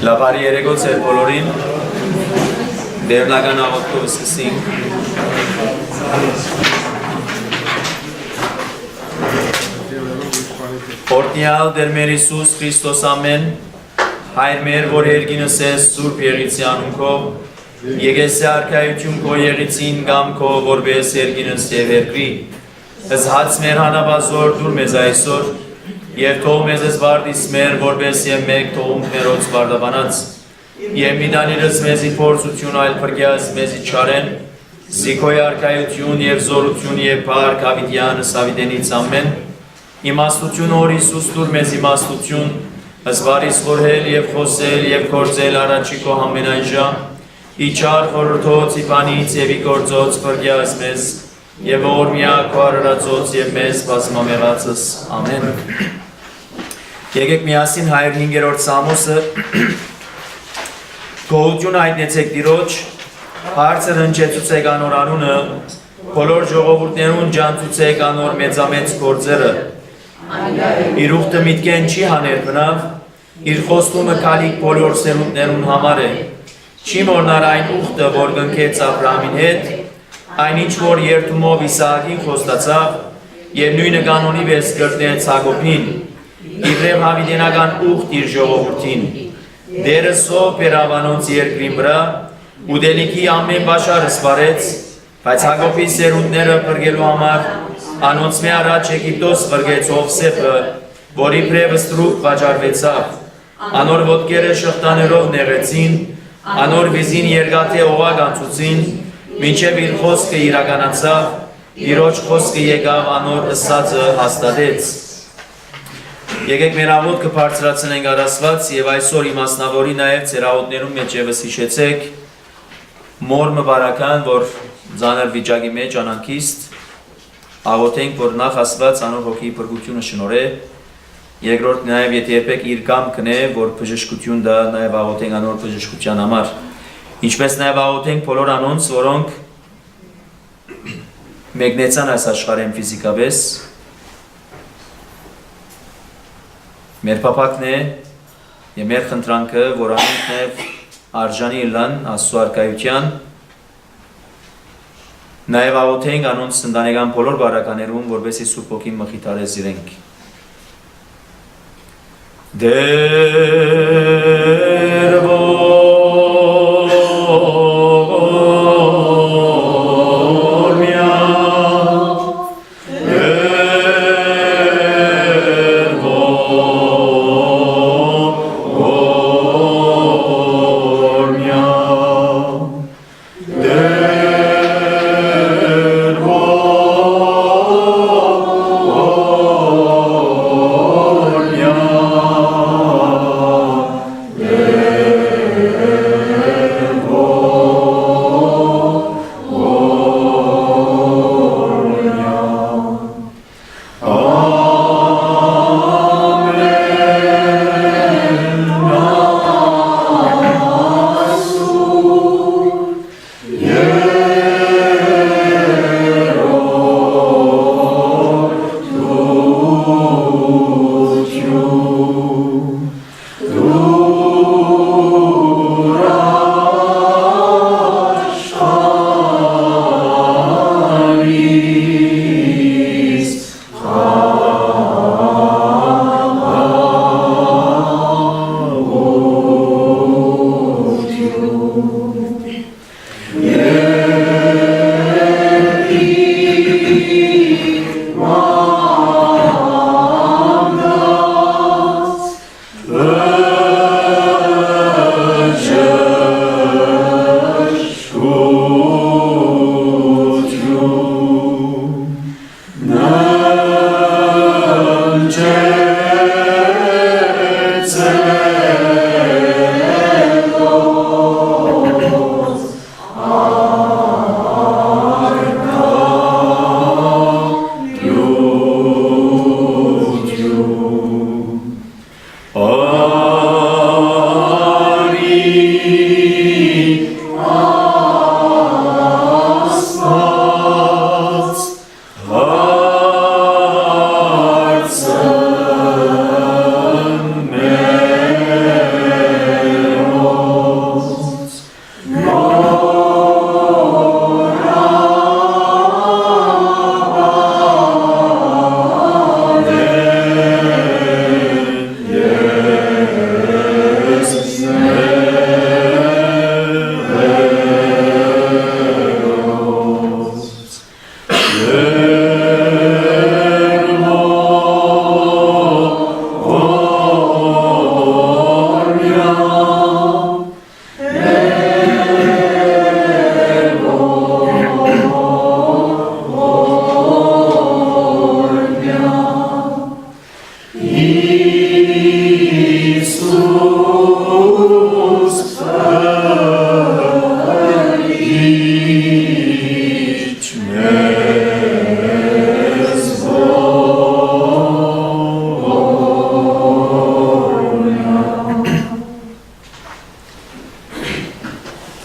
Լավարի երեկոց էր բոլորին, դերնական աղոտքով սկսենք։ Օրտնյալ դեր մեր Հիսուս Քրիստոս ամեն, հայր մեր, որ երգինս ես սուրբ եղիցի անունքով, եկես է արքայություն քո եղիցին գամ քո, որպես երգինս և երկրի, հաց մեր հանավազոր դուր մեզ այսօր, և թող մեզ ես վարդիս մեր, որպես և մեկ թողունք ներոց վարդաբանած, և միդանիրս մեզի փորձություն այլ պրգյազ մեզի չարեն, զիքոյ արքայություն և զորություն և պարկ ավիդյանս ավիդենից ամեն, իմաստություն որ Հիսուս դուր մեզ իմաստություն, հզվարիս խորհել և խոսել և կործել առաջի քո ամենայն ժամ, իչար խորհրդոց իպանից և իգործոց պրգյազ մեզ, և որ միակ քո արարածոց և մեզ բազմամեղածս, ամեն։ Եկեք միասին 105-րդ Սամոսը գոհություն հայտնեցեք Տիրոջ, հարցը հնչեցուցեք անոր անունը, բոլոր ժողովուրդներուն ջանցուցեք անոր մեծամեծ գործերը։ Իր ուխտը միտքեն չի հաներ բնավ, իր խոստումը քալիք բոլոր սերունդներուն համար է։ Չի մոռնար այն ուխտը, որ գնքեց Աբրահամին հետ, այնինչ որ երդումով Իսահակին խոստացավ, և նույնը կանոնի վես կրտնեց Հակոբին, իբրև հավիդենական ուխտ իր ժողովուրդին։ Դերը սով բերավանոնց երկրին վրա, ուդելիքի ամեն բաշարը սվարեց, բայց Հակոբի սերունդները պրգելու համար, անոնց մե առաջ Եգիպտոս վրգեց Հովսեփը, որ իբրև ստրուկ վաճառվեցավ, անոր ոտքերը շղթաներով նեղեցին, անոր վիզին երկաթե օղակ անցուցին, մինչև իր խոսքը իրականացավ, Տիրոջ խոսքը եկավ անոր ըսածը հաստատեց։ Եկեք մեր աղոթքը բարձրացնենք առ Աստված և այսօր իմաստնավորի նաև ձեր աղոթներում մեջ ևս հիշեցեք մոր մբարական, որ ձանր վիճակի մեջ անանքիստ, աղոթենք, որ նախ Աստված անոր հոգի փրկությունը շնորհե, երկրորդ նաև եթե երբեք իր կամքն է, որ բժշկություն դա նաև աղոթենք անոր բժշկության համար։ Ինչպես նաև աղոթենք բոլոր անոնց, որոնք մեկնեցան այս աշխարհին ֆիզիկապես, մեր փափակն է եւ մեր խնդրանքը, որ անոնք նաև արժանի լան Աստծո արքայության, նաև աղոթենք անոնց ընտանեկան բոլոր բարականերում, որպեսզի Սուրբ Հոգին մխիթարես իրենք։ Դեր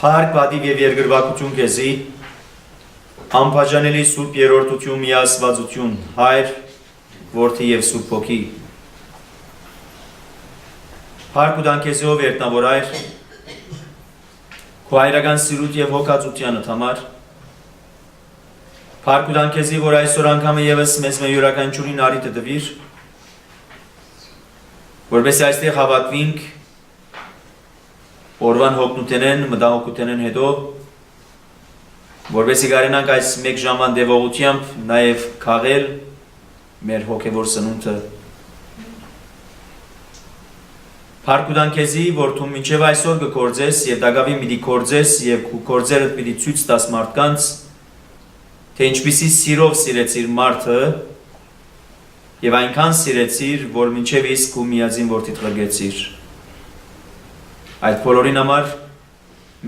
Փառք պատիվ եւ երկրվակություն քեզի, անբաժանելի Սուրբ Երրորդություն միասվածություն, Հայր, Որդի եւ Սուրբ Հոգի։ Փառք ու դանքեզի ով երտնավոր Հայր, քո հայրական սիրուտ եւ հոգածությանդ համար։ Փառք ու դանքեզի, որ այսօր անգամ եւս մեզ յուրաքանչյուրին արիթը տվիր, որովհետեւ այստեղ հավաքվինք Օրվան հոգնութենեն, մտահոգութենեն հետո, որովհետեւ կարենանք այս մեկ ժամվան դեպողությամբ նաև քաղել մեր հոգևոր սնունդը։ Փառք ու դանքեզի, որ դու մինչև այսօր կգործես եւ դակավի պիտի գործես եւ գործերդ պիտի ցույց տաս մարդկանց, թե ինչպիսի սիրով սիրեցիր մարդը եւ այնքան սիրեցիր, որ մինչև իսկ ու միածին որդիդ ղրգեցիր։ Այդ բոլորին համար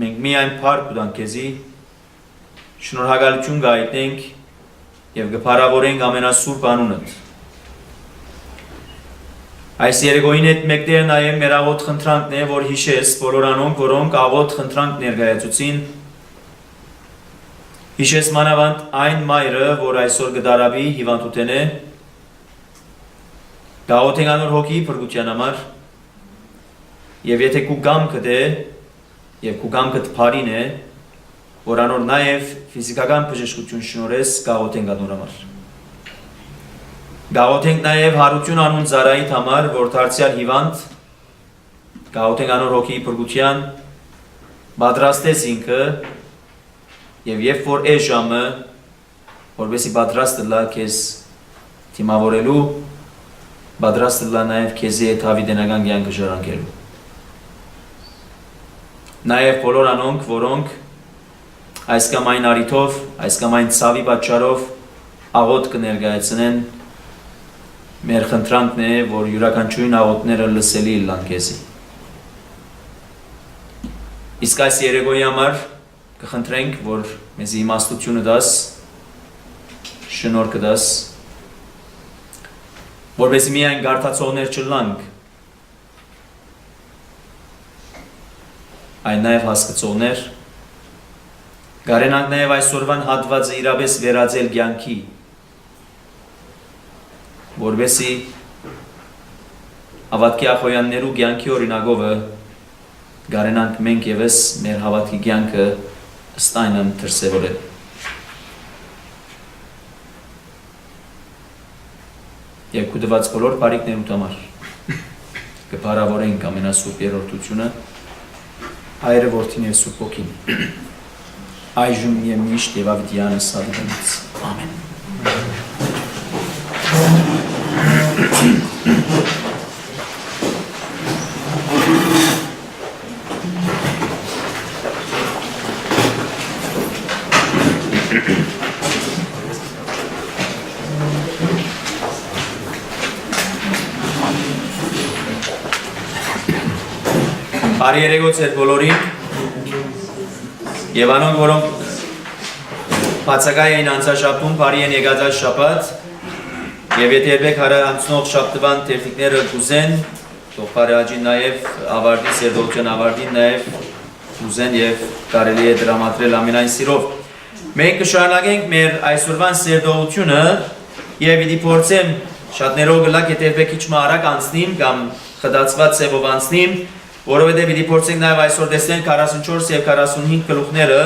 մենք միայն փառք ու դանքեզի, շնորհակալություն գայտնենք եւ կփառավորենք ամենասուրբ անունդ։ Այս երեկոյին հետ մեկտեղ նաեւ մեր աղոտ խնդրանքն է, որ հիշես բոլոր անոնք, որոնք աղոտ խնդրանք ներկայացուցին։ Հիշես մանավանդ այն մայրը, որ այսօր կդարավի հիվանդութեն է, գաղոթենք անոր հոգի փրկության համար։ Եվ եթե քու գամքդ է, եւ քու գամքդ բարին է, որ անոր նաեւ ֆիզիկական բժշկություն շնորհես, գաղոթենք անոր համար։ Գաղոթենք նաեւ հարություն անուն Զարայիդ համար, որ դարձյալ հիվանդ, գաղոթենք անոր հոգի փրկության, պատրաստես ինքը, եւ երբ որ է ժամը, որովհետեւ պատրաստ լա քեզ թիմավորելու, պատրաստ լա նաեւ քեզի հետ հավիտենական կյանքը ժառանգելու։ Նաև բոլոր անոնք, որոնք այս կամ այն արիթով, այս կամ այն ցավի պատճառով աղոտ կներկայացնեն, մեր խնդրանքն է, որ յուրաքանչյուրին աղոթները լսելի լան քեզի։ Իսկ այս երեկոյի համար կխնդրենք, որ մեզ իմաստությունը դաս, շնորհքը դաս, որպես միայն գարթացողներ չլանք, այն նաև հասկացողներ, կարենանք նաև այսօրվան հատվածը իրապես վերածել կյանքի, որովհետեւ հավատքի ախոյաններու կյանքի օրինակովը կարենանք մենք եւս մեր հավատքի կյանքը ըստ այնն դրսևորել։ Եվ քու տված բոլոր բարիքներուդ համար կփառավորենք ամենասուրբ երրորդությունը Հայրը, Որդին եւ Սուրբ Հոգին, այժմ եւ միշտ եւ ավետարանս ադամից։ Ամեն։ Բարի երեկո ձեր բոլորին եւ անոնք, որոնք բացակայ էին անցաշաբթում, բարի են եկած այս շաբաթ եւ եթե երբեք անցնող շաբթվան թերթիկները կուզեն, թող բարեհաջին նաեւ ավարտի սերտողության ավարտին նաեւ կուզեն եւ կարելի է դրամատրել ամենայն սիրով։ Մենք կշարունակենք մեր այսօրվան սերտողությունը եւ պիտի փորձեմ շատներով գլակ եթե երբեք քիչ արագ անցնիմ կամ խդացված ծևով անցնիմ, որովհետև պիտի փորձենք նաև այսօր տեսնել 44 եւ 45 գլուխները,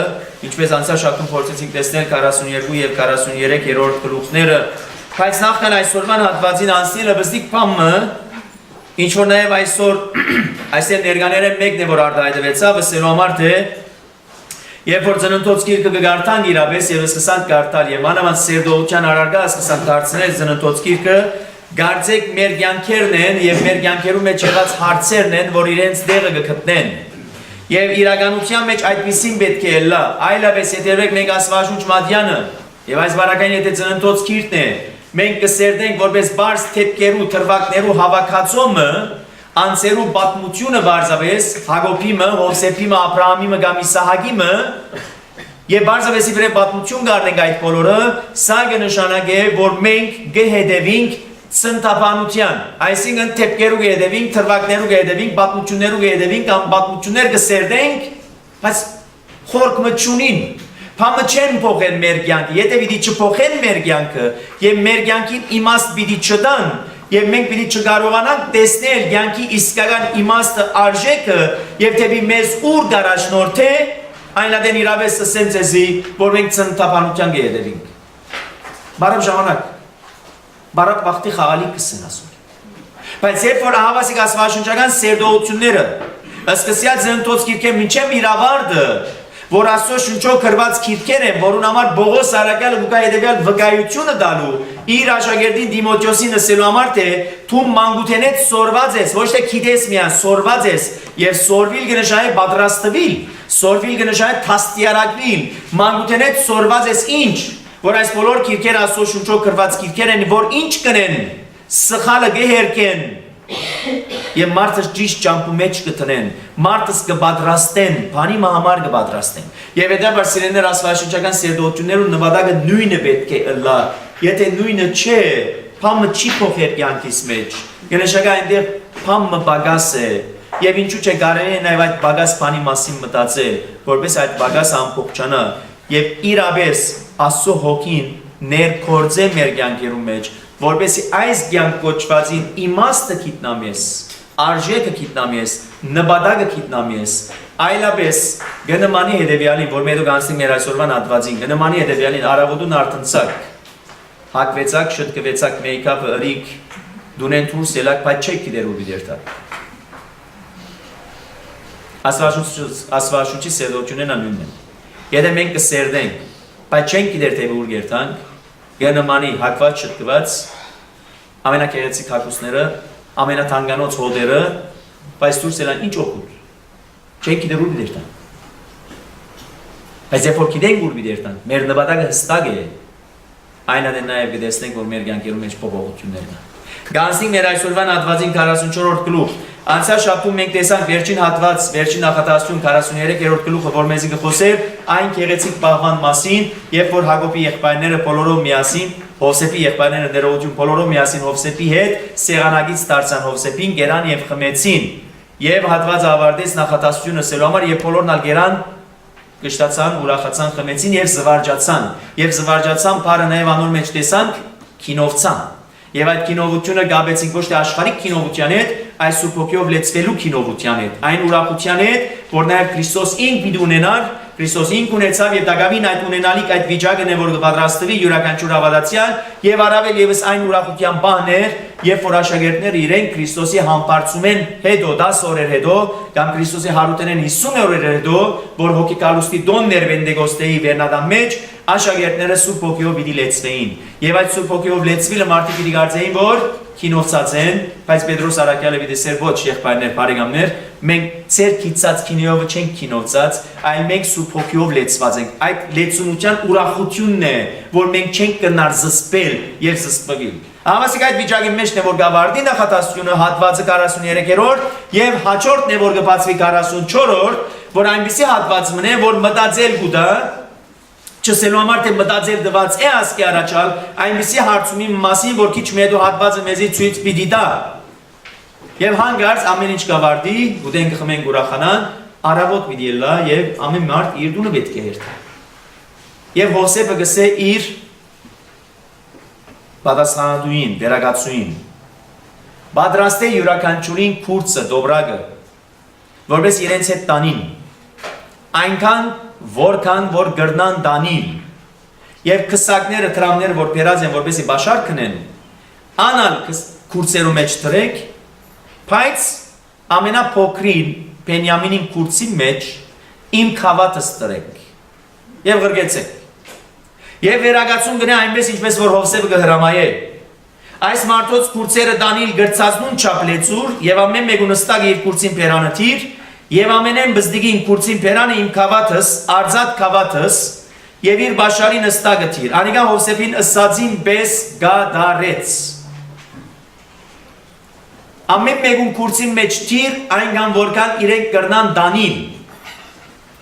ինչպես անցյալ շաբթում փորձեցինք տեսնել 42 եւ 43 երրորդ գլուխները, բայց նախքան այսօրվան հատվածին անցնելը բստիկ բամը, ինչ որ նաև այսօր այսօր ներկաները մեկն է որ արտահայտվեցավ, ասելու համար թե երբ որ ծննդոց գիրքը կգարտանք իրապես եւ սկսանք գարտալ եւ մանավանդ սերտողության առարգա սկսանք դարձնել ծննդոց գիրքը, Գարձեք մեր կյանքերն են եւ մեր կյանքերում մեջ եղած հարցերն են, որ իրենց դեղը կգտնեն։ Եվ իրականության մեջ այդպեսին պետք է լա, այլապես եթե մենք Աստվածաշունչ Մատյանը եւ այս բարակային եթե ծննդոց գիրքն է, մենք կսերդենք որպես բարձ թեփքերու թրվակներու հավաքածոմը անցերու պատմությունը բարձավես Հակոբիմը, Հովսեփիմը, Աբրահամիմը, Իսահակիմը եւ բարձավեսի վրա պատմություն գարնենք այդ բոլորը, սա կնշանակե որ մենք կհետևենք ցնտաբանության, այսինքն թեփքերու կհետևենք, թրվակներու կհետևենք, պատմություններու կհետևենք, կամ պատմություններ կսերդենք, բայց խորքը չունին։ Փամը չեն փոխեն մեր կյանքը, եթե պիտի չփոխեն մեր կյանքը եւ մեր կյանքին իմաստ պիտի չտան եւ մենք պիտի չկարողանանք տեսնել կյանքի իսկական իմաստը, արժեքը եւ թեպի մեզ ուր դարաշնորթե, այնադեն իրավես ասեմ ձեզի, որ մենք ցնտաբանության կհետևենք։ Բարև ժամանակ, բարակ վախտի խաղալիք կսեն ասում։ Բայց երբ որ ահավասիկ աստվածաշնչական սերտողությունները սկսյալ զնտոց կիրքեն մինչև իրավարդը, որ Աստծո շնչով գրված քիրքեր են, որուն համար Բողոս Արաքյալը գուկա հետևյալ վկայությունը դալու իր աշակերտին Դիմոթեոսին ասելու համար թե դու մանկութենից սորված ես, ոչ թե գիտես միայն սորված ես եւ սորվիլ կնշանակի պատրաստվել, սորվիլ կնշանակի թաստիարակվել, մանկութենից սորված ես ինչ, որ այս բոլոր քիրքերը Աստծո շնչով գրված քիրքեր են, որ ինչ կնեն, սխալը կհերքեն Եվ մարդը ճիշտ ճամփու մեջ կտնեն, մարդը կպատրաստեն, բանի համար կպատրաստեն։ Եվ հետաբար սիրելիներ աստվածաշնչական սերտողություններու նվադակը նույնը պետք է ըլլա, եթե նույնը չէ, փամը չի փոխեր կյանքիս մեջ։ Գնշակա այնտեղ փամը բագաս է, եւ ինչու՞ չէ կարելի է նաեւ այդ բագաս բանի մասին մտածել, որպես այդ բագասը ամփոփչանա եւ իրապես Աստծո հոգին ներկործե մեր կյանքերու մեջ, որպեսի այս կյանք կոչվածին իմաստը գիտնամես, արժեքը գիտնամես, նպատակը գիտնամես, այլապես գնմանի հետևյալին, որ մենք անցնենք մեր այսօրվան հատվածին, գնմանի հետևյալին առավոտուն արթնցակ, հակվեցակ, շտկվեցակ, մեյքափը ըրիք, դունեն դուրս ելակ, բայց չեք գիտեր ու դերտակ։ Աստվածաշունչի սերտողություններն նույնն են։ Եթե մենք կսերդենք, բայց չենք գիտեր թե ուր գերտանք, գնմանի հակված շտկված, ամենակեղեցիկ հագուստները, ամենաթանկանոց հոդերը, բայց դուրս ելան ինչ օգուտ, չենք գիտեր ուր դերտան։ Բայց երբ որ գիտենք ուր դերտան, մեր նպատակը հստակ է, այնադեն նաև կտեսնենք, որ մեր կյանքերում մեջ փոփոխություններ կան։ Գանցինք մեր այսօրվան հատվածին 44-րդ գլուխ։ Անցյալ շաբաթում մենք տեսանք վերջին հատված, վերջին նախատասություն 43-րդ գլուխը, որ մեզի կխոսեր այն գեղեցիկ պահման մասին, երբ որ Հակոբի եղբայրները բոլորով միասին, Հովսեփի եղբայրները ներողություն բոլորով միասին Հովսեփի հետ սեղանագից դարձան Հովսեփին, գերան եւ խմեցին։ Եվ հատվածը ավարտեց նախատասությունը ասելու համար, եւ բոլորն ալ գերան կշտացան, ուրախացան, խմեցին եւ զվարճացան։ Եվ զվարճացան բառը նաեւ անոր մեջ տեսանք քինովցան։ Եվ այդ քինովությունը գաբեցինք ոչ թե աշխարհիկ քինովության հետ, այլ Սուրբ Հոգիով լեցվելու քինովության հետ, այն ուրախության հետ, որ նաև Քրիստոս ինքն պիտի ունենար, Քրիստոս ինքն ունեցավ եւ դակավին այդ ունենալիք այդ վիճակն է, որ կպատրաստվի յուրաքանչյուր հավատացյալ եւ առավել եւս այն ուրախության բան է, երբ որ աշակերտները իրեն Քրիստոսի համբարձում են հետո 10 օրեր հետո կամ Քրիստոսի հարութենեն 50 օրեր հետո, որ հոգի կալուստի դոններ Վենդեգոստեի վերնադամ մեջ աշակերտները Սուրբ Հոգիով պիտի լեցվեին եւ այդ Սուրբ Հոգիով լեցվելը մարդիկ պիտի կարծեին, որ քինովցած են, բայց Պետրոս Արաքյալը պիտի ասեր ոչ եղբայրներ, բարեկամներ, մենք ծեր քիծած քինիովը չենք քինովցած, այլ մենք Սուրբ Հոգիով լեցված ենք։ Այդ լեցունության ուրախությունն է, որ մենք չենք կնար զսպել եւ զսպվել։ Համասիկ այդ վիճակի մեջն է որ գավարդի նախատասությունը հատվածը 43-րդ եւ հաջորդն է որ կբացվի 44-րդ, որ այնպեսի հատված մնե, որ մտածել գուտա Չսելու համար թե մտածել դված է ասկի առաջալ, այնպիսի հարցումի մասին, որ քիչ մեդու հատվածը մեզի ցույց պիտի տա։ Եվ հանգարց ամեն ինչ կավարտի, գուտենք խմենք ուրախանան, առավոտ պիտի ելա եւ ամեն մարդ իր դունը պետք է երթա։ Եվ Հովսեփը գսե իր պատասխանատուին, դերակացուին։ Պատրաստե յուրաքանչյուրին քուրծը, դոբրագը, որպես իրենց հետ տանին։ Այնքան որքան որ գրնան դանիլ եւ քսակները տրամները որ բերած են որպեսի բաշար քնեն անալ քուրծերու մեջ դրեք բայց ամենափոքրին Բենյամինին քուրծի մեջ իմ խավատս դրեք եւ գրգեցեք եւ վերագացում գնա այնպես ինչպես որ Հովսեփը կհրամայե այս մարդոց քուրծերը դանիլ գրծածնուն չափլեցուր եւ ամեն մեկուն ստակ իր քուրծին բերանը թիր Եվ ամենեն բզդիգին քուրծին բերանը իմ քավաթս, արձատ քավաթս, եւ իր բաշարին ըստագթիր անիկա Հովսեփին ըսածին պես գադարեց ամեն մեկուն կուրսին մեջ թիր այնքան որքան իրենք կրնան դանիլ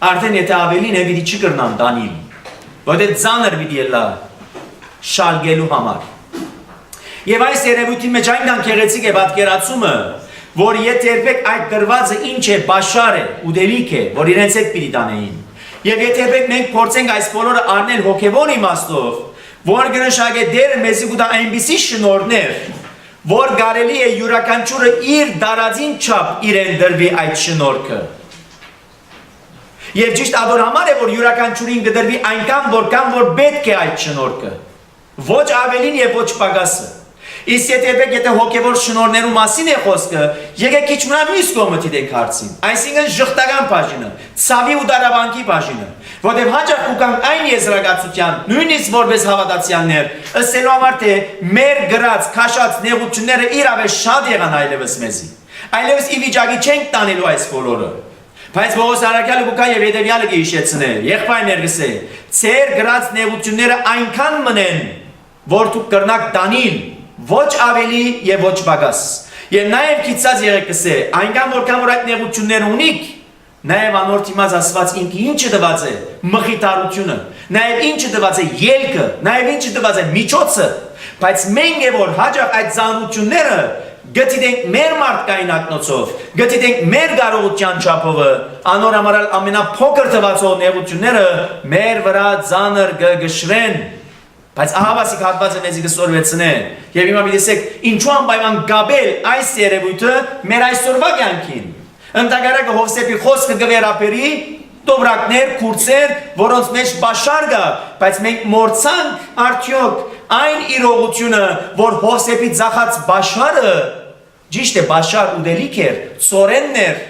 արդեն եթե ավելին է պիտի չի կրնան դանիլ որտեղ ծանր պիտի ելա շալգելու համար եւ այս երևույթի մեջ այնքան քեղեցիկ է պատկերացումը որ եթե երբեք այդ գրվածը ինչ է բաշար է ուդելիք է որ իրենց հետ պիտի տանեին եւ եթե երբեք մենք փորձենք այս բոլորը առնել հոգեվոր իմաստով որ կնշանակե դերը մեզի կուտա այնպիսի շնորհներ որ կարելի է յուրաքանչյուրը իր դարածին չափ իրեն դրվի այդ շնորհքը եւ ճիշտ ադոր համար է որ յուրաքանչյուրին կդրվի այնքան որքան որ պետք է այդ շնորհքը ոչ ավելին եւ ոչ պակասը իսկ եթե հոգեվոր շնորհներու մասին է խոսքը եկեք քիչ մնա մյուս կողմը դիտենք հարցին այսինքն ժխտական բաժինը ցավի ու դարավանքի բաժինը որտեղ հաճախ կան այն եզրակացության նույնիսկ որպես հավատացյալներ ըսելու համար թե մեր գրած քաշած նեղությունները իրավես շատ եղան այլևս մեզի այլևս ի վիճակի չենք տանելու այս բոլորը բայց Պողոս առաքյալը կուկա եւ հետեւյալը կհիշեցնե եղբայրներս է ծեր գրած նեղությունները այնքան մնեն որ դուք կրնաք տանիլ ոչ ավելի եւ ոչ պակաս եւ նաեւ քիծած եղեք է այնքան որքան որ այդ նեղությունները ունիք նաեւ անորդ իմաց ասված ինքը ինչը դված է մխիթարությունը նաեւ ինչը դված է ելքը նաեւ ինչը դված է միջոցը բայց մենք է որ հաջող այդ զանրությունները գտիտենք մեր մարդկային ակնոցով գտիտենք մեր կարողության չափով անոր համարալ ամենափոքր թվացող նեղությունները մեր վրա ծանր կգշրեն բայց ահավասիկ հատվածը մեզի կսորվեցնե եւ հիմա մի տեսեք ինչու անպայման գաբել այս երևույթը մեր այսօրվա կյանքին ընդհանրակը Հովսեփի խոսքը գվերապերի տոբրակներ քուրցեր որոնց մեջ բաշար կա բայց մենք մորցանք արդյոք այն իրողությունը որ Հովսեփի ցախած բաշարը ճիշտ է բաշար ուդելիք էր ծորեններ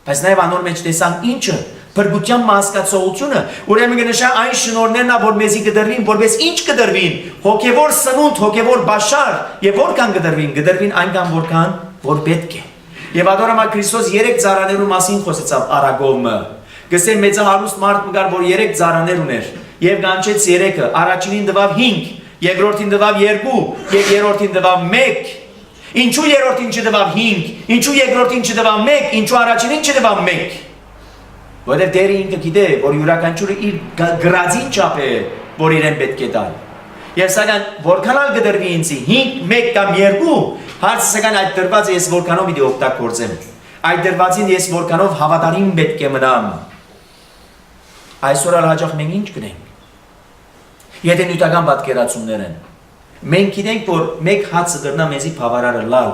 բայց նաեւ անոր մեջ տեսան ինչը Բրգության մասկացողությունը, ուրեմն կնշա այն շնորհներն որ մեզի կդրվին, որպես ինչ կդրվին, հոգևոր սնունդ, հոգևոր բաշար, եւ որքան կդրվին այնքան որքան որ պետք է։ Եվ ադորամա Քրիստոս 3 ծառաներու մասին խոսեցավ Արագովը։ Գսե մեծահարուստ մարդ մգար, որ 3 ծառաներ ուներ, եւ կանչեց 3-ը, առաջինին տվավ 5, երկրորդին տվավ 2, եւ երրորդին տվավ 1։ Ինչու երրորդին չտվավ 5, ինչու երկրորդին չտվավ 1, ինչու առաջինին չտվավ 1։ Որտեղ դերը ինքը գիտե, որ յուրաքանչյուրը իր գրածին չափ է, որ իրեն պետք է տալ։ Եվ սակայն որքանալ կդրվի ինձի 5, 1 կամ 2, հարցը սակայն այդ դրվածը ես որքանով պիտի օգտագործեմ։ Այդ դրվածին ես որքանով հավատարիմ պետք է մնամ։ Այսօր հաջող մենք ինչ կնենք։ Եթե նյութական պատկերացումներ են, մենք գիտենք, որ մեկ հացը կրնա մեզի բավարարը լալ,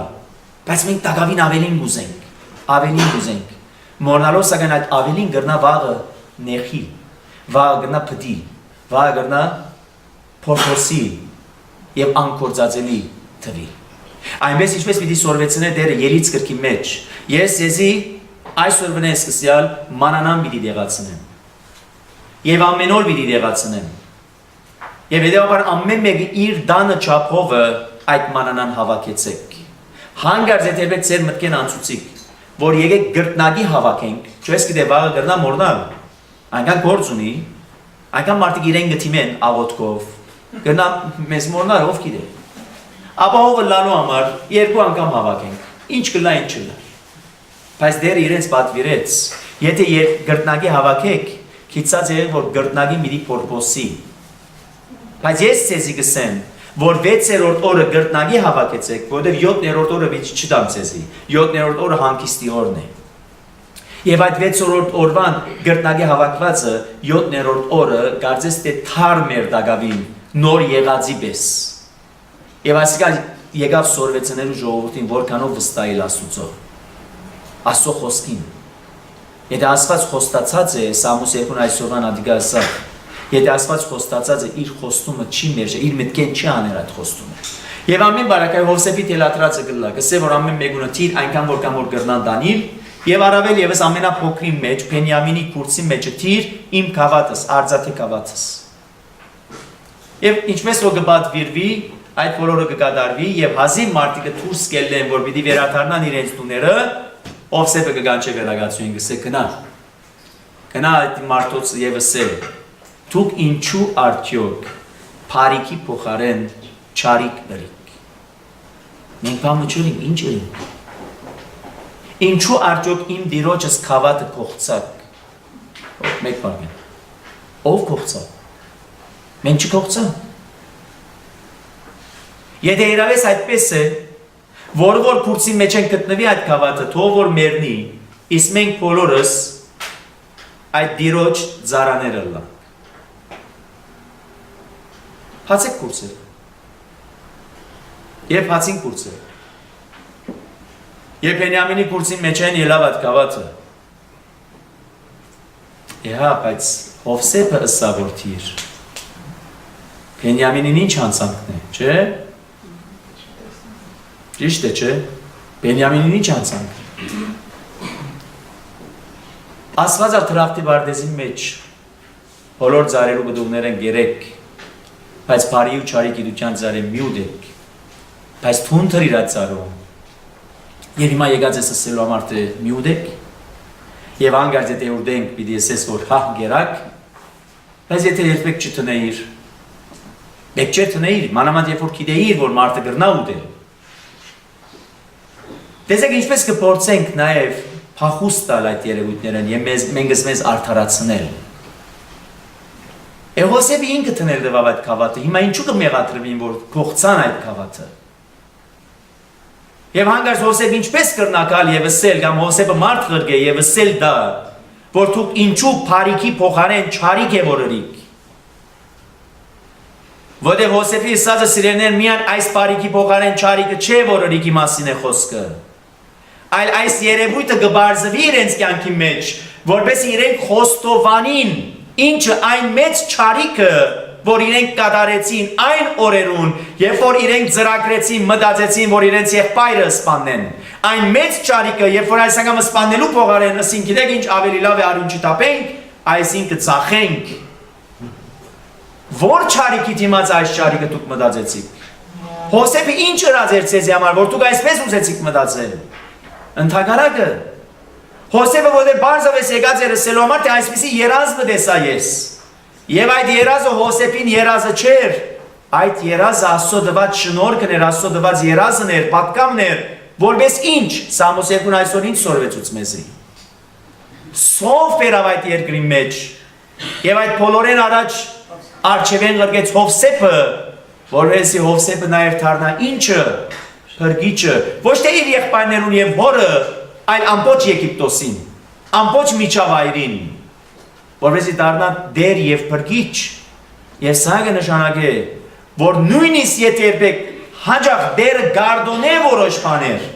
բայց մենք տակավին ավելին կուզենք։ Մորնալով սակայն այդ ավելին գրնա վաղը նեխի, վաղը գրնա պտի, վաղը գրնա փորփոսի և անկործածելի թվի։ Այնպես ինչպես պիտի սորվեցնե դերը երից կրքի մեջ, ես եզի այսօր վնե սկսյալ մանանան պիտի դեղացնեմ և ամեն օր պիտի դեղացնեմ և հետևաբար ամեն մեկը իր դանը չափովը այդ մանանան հավաքեցեք։ Հանգարց եթե ձեր մտքեն անցուցիկ որ եկեք գրտնագի հավաքենք, չես գիտե վաղը գրնա մորնալ, այնքան գործ ունի, այնքան մարդիկ իրեն գտիմեն աղոտքով, գրնա մեզ մորնալ, ով գիտե։ Ապա ովը լանու համար 2 անգամ հավաքենք, ինչ կլա, ինչ չլա։ Բայց դերը իրենց պատվիրեց, եթե գրտնագի հավաքեք, քիծած եղեք, որ գրտնագի միտի փորփոսի։ Բայց ես ցեզի գսեմ, որ 6-րդ օրը գրտնագի հավաքեցեք, որտեղ 7-րդ օրը չտամ ցեզի, 7-րդ օրը հանգիստի օրն է։ Եվ այդ 6-րդ օրվան գրտնագի հավաքվածը 7-րդ օրը կարծես թե թարմ էր դակավին նոր եղածի պես։ Եվ այսինքն եկավ սորվեցնելու ժողովրդին որքանով վստահել Աստծո։ Աստծո խոսքին։ Եթե Աստված խոստացած է, Սամուս 2 այսօրվան ադիգա ասա Եթե Աստված խոստացած է իր խոստումը չի մերժել, իր մտքեն չի անել այդ խոստումը։ Եվ ամեն բարակայ Հովսեփի թելադրածը գլա, կսե որ ամեն մեկունը թիր այնքան որքան որ գրնան դանիլ, եւ առավել եւս ամենափոքրի մեջ Բենյամինի քուրցի մեջը թիր իմ գավաթս, արձաթե գավաթս։ Եվ ինչպես որ կբադվիրվի, այդ բոլորը կկատարվի եւ հազիվ մարդիկը դուրս կելեն, որ պիտի վերադառնան իրենց տուները, Հովսեփը կգանչե վերագացույն գսե գնա այդ մարդոց եւս է Դուք ինչու արդյոք Փարիքի փոխարեն չարիք դրիք։ Մենք բանը չունենք, ինչ ենք։ Ինչու արդյոք իմ դիրոջս քավատը կողցակ։ Մեկ բան։ Ով կողցակ։ Մենք չկողցանք։ Եթե իրավես այդպես է, որ փուրցի մեջ են գտնվի այդ քավատը, թող որ մեռնի, իսկ մենք բոլորս այդ դիրոջ ծառաները լանք։ Հացեք կուրսել։ Եվ հացին կուրսել։ Եվ Բենյամինի կուրսին մեջ են ելավ այդ քավատը։ Եհա, բայց Հովսեփը ըսավորթիր։ Բենյամինին ինչ հանցանքն է, չէ՞։ Ճիշտ է, չէ՞։ Բենյամինին ինչ հանցանք։ Աստված տրախտի բարդեզի մեջ բոլոր ծառերու բդուղներ են գերեք, բայց բարի ու չարի գիտության ծառը միուտ եք, բայց թունթր իր այդ ծառում։ Եվ հիմա եկած ես ասելու համար թե միուտ եք, եւ անգարց եթե ուրդենք պիտի ասես որ հա գերակ, բայց եթե երբեք չտնեիր, մեկ չէ տնեիր, մանավանդ երբ որ գիտեիր, որ մարդը գրնա ուտել։ Տեսեք ինչպես կփորձենք նաեւ փախուստ տալ այդ երևույթներն եւ մենք մեզ արդարացնել։ Հովսեփը ինքը տնել դվավ այդ քավատը, հիմա ինչու կմեղադրվին, որ կողցան այդ քավատը։ Եվ հանգարց Հովսեփը ինչպես կրնակալ եւ ասել, կամ Հովսեփը մարդ ղրգե եւ ասել դա, որ դուք ինչու Փարիքի փոխարեն չարիք է որորիք։ Որտեղ Հովսեփի ասածը սիրելիներ միան այս Փարիքի փոխարեն չարիքը չէ որորիքի մասին է խոսքը։ Այլ այս երևույթը կբարձվի իրենց կյանքի մեջ, որպես իրենք խոստովանին, ինչը այն մեծ չարիքը, որ իրենք կատարեցին այն օրերուն, երբ որ իրենք ծրագրեցին, մտածեցին, որ իրենց եղբայրը սպանեն։ Այն մեծ չարիքը, երբ որ այս անգամ սպանելու փոխարեն ասին, գիտեք ինչ ավելի լավ է արյուն չտապենք, այսինքն ծախենք։ Որ չարիքի դիմաց այս չարիքը դուք մտածեցիք։ Հովսեփը ինչ ըրած էր ցեզի համար, որ դուք այսպես ուզեցիք մտածել։ Ընդհակառակը Հովսեփը որտեղ բարձավես եկած էր ասելու համար, թե այսպիսի երազը տեսա ես։ Եվ այդ երազը Հովսեփին երազը չէր, այդ երազը Աստծո տված շնորհքն էր, Աստծո տված երազն էր, պատկամն էր, որպես ինչ Սամոս 2-ն այսօր ինչ սորվեցուց մեզի։ Սով բերավ այդ երկրի մեջ, եւ այդ բոլորեն առաջ արչևեն ղրգեց Հովսեփը, որովհետեւ Հովսեփը նաեւ դառնա ինչը, փրկիչը, ոչ թե իր եղբայրներուն եւ հորը, այլ ամբողջ Եգիպտոսին, ամբողջ միջավայրին, որովհետեւ դառնա դեր եւ փրկիչ, եւ սա կնշանակե, որ նույնիսկ եթե երբեք հաջող դերը գարդոնե որոշ բաներ,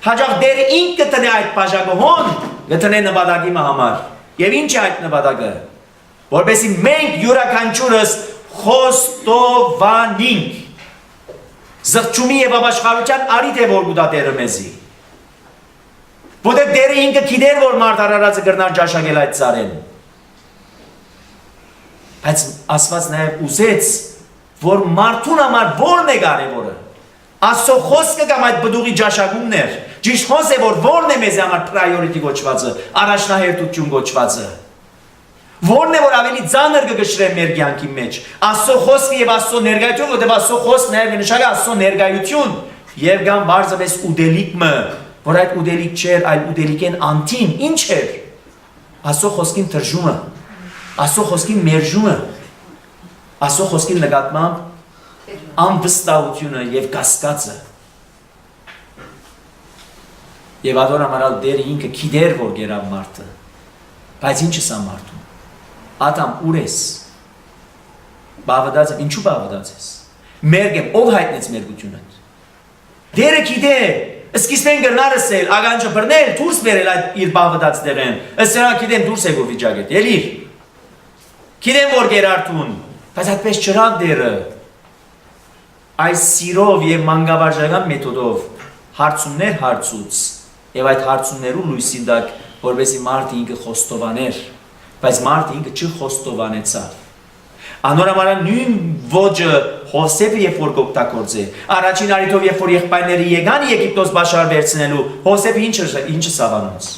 հաջող դերը ինքը տնե այդ բաժակոհոն, գտնե նպատակի համար, եւ ինչ է այդ նպատակը, որովհետեւ մենք յուրաքանչյուրս խոստովանենք, զղջումի եւ ապաշխարության արիթ է որ գուտա դերը մեզի։ Որտեղ դերը ինքը գիտեր, որ մարդ արարածը կրնար ճաշակել այդ ծառեն։ Բայց Աստված նաև ուզեց, որ մարդուն համար որն է կարևորը։ Աստծո խոսքը կամ այդ բդուղի ճաշակումն էր։ Ճիշտ խոսք է, որ որն է մեզ համար priority գոչվածը, առաջնահերթություն գոչվածը։ Որն է որ ավելի ծանր կգշրե մեր կյանքի մեջ։ Աստծո խոսքը եւ Աստծո ներկայությունը, որտեղ Աստծո խոսքը նաև նշանակի Աստծո ներկայություն եւ կամ բարձրապես ուդելիկը, որ այդ ուդելիկ չէր, այլ ուդելիկեն անտին, ինչ էր։ Աստծո խոսքին թրժումը, Աստծո խոսքին մերժումը, Աստծո խոսքին նկատմամբ անվստահությունը եւ կասկածը։ Եվ ադոր ամարալ դերը ինքը գիտեր, որ գերավ մարդը, բայց ինչը սա մարդու։ Ատամ ուր ես, բավադած եմ, ինչու բավադած ես, մերգ եմ, ով հայտնեց մերգությունըտ, դերը գիտե, սկիզբեն գրնար ասել, ագանչը բրնել, դուրս բերել այդ իր բավադած դեղեն, ասերա գիտեմ դուրս եկով վիճագետ, ելիր, գիտեմ որ գերարտուն, բայց այդպես չրան դերը, այս սիրով և մանգավարժական մեթոդով հարցումներ հարցուց, և այդ հարցումներու լույսին դակ, որպեսի մարդը ինքը խոստովաներ, բայց մարդը ինքը չխոստովանեցավ։ Անորամարան նույն ոճը Հովսեփը երբ որ կօգտագործե, առաջին արիթով երբ որ եղբայրները եկան Եգիպտոս բաշար վերցնելու, Հովսեփը ինչը սավանոց։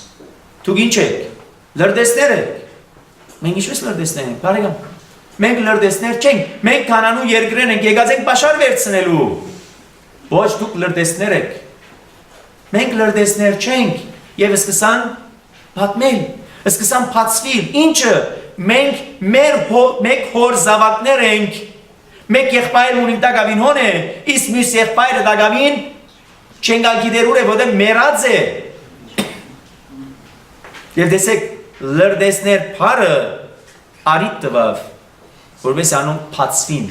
Դուք ինչ եք, լրտեսներ եք։ Մենք ինչպես լրտեսներ ենք, բարեկամ։ Մենք լրտեսներ չենք, մենք Քանանու երկրեն ենք, եկած ենք պաշար վերցնելու։ Ոչ դուք լրտեսներ եք։ Մենք լրտեսներ չենք եւ սկսան պատմել, սկսան փածվել։ Ինչը մենք մեկ հոր զավակներ ենք, մեկ եղբայր ունենք դակավին հոն է, իսկ մյուս եղբայրը դակավին չեն գալ գիտեր ուր է, որտեղ մեռած է։ Եվ տեսեք, լրտեսներ փարը արիտ տվավ, որպես անոնք փածվին,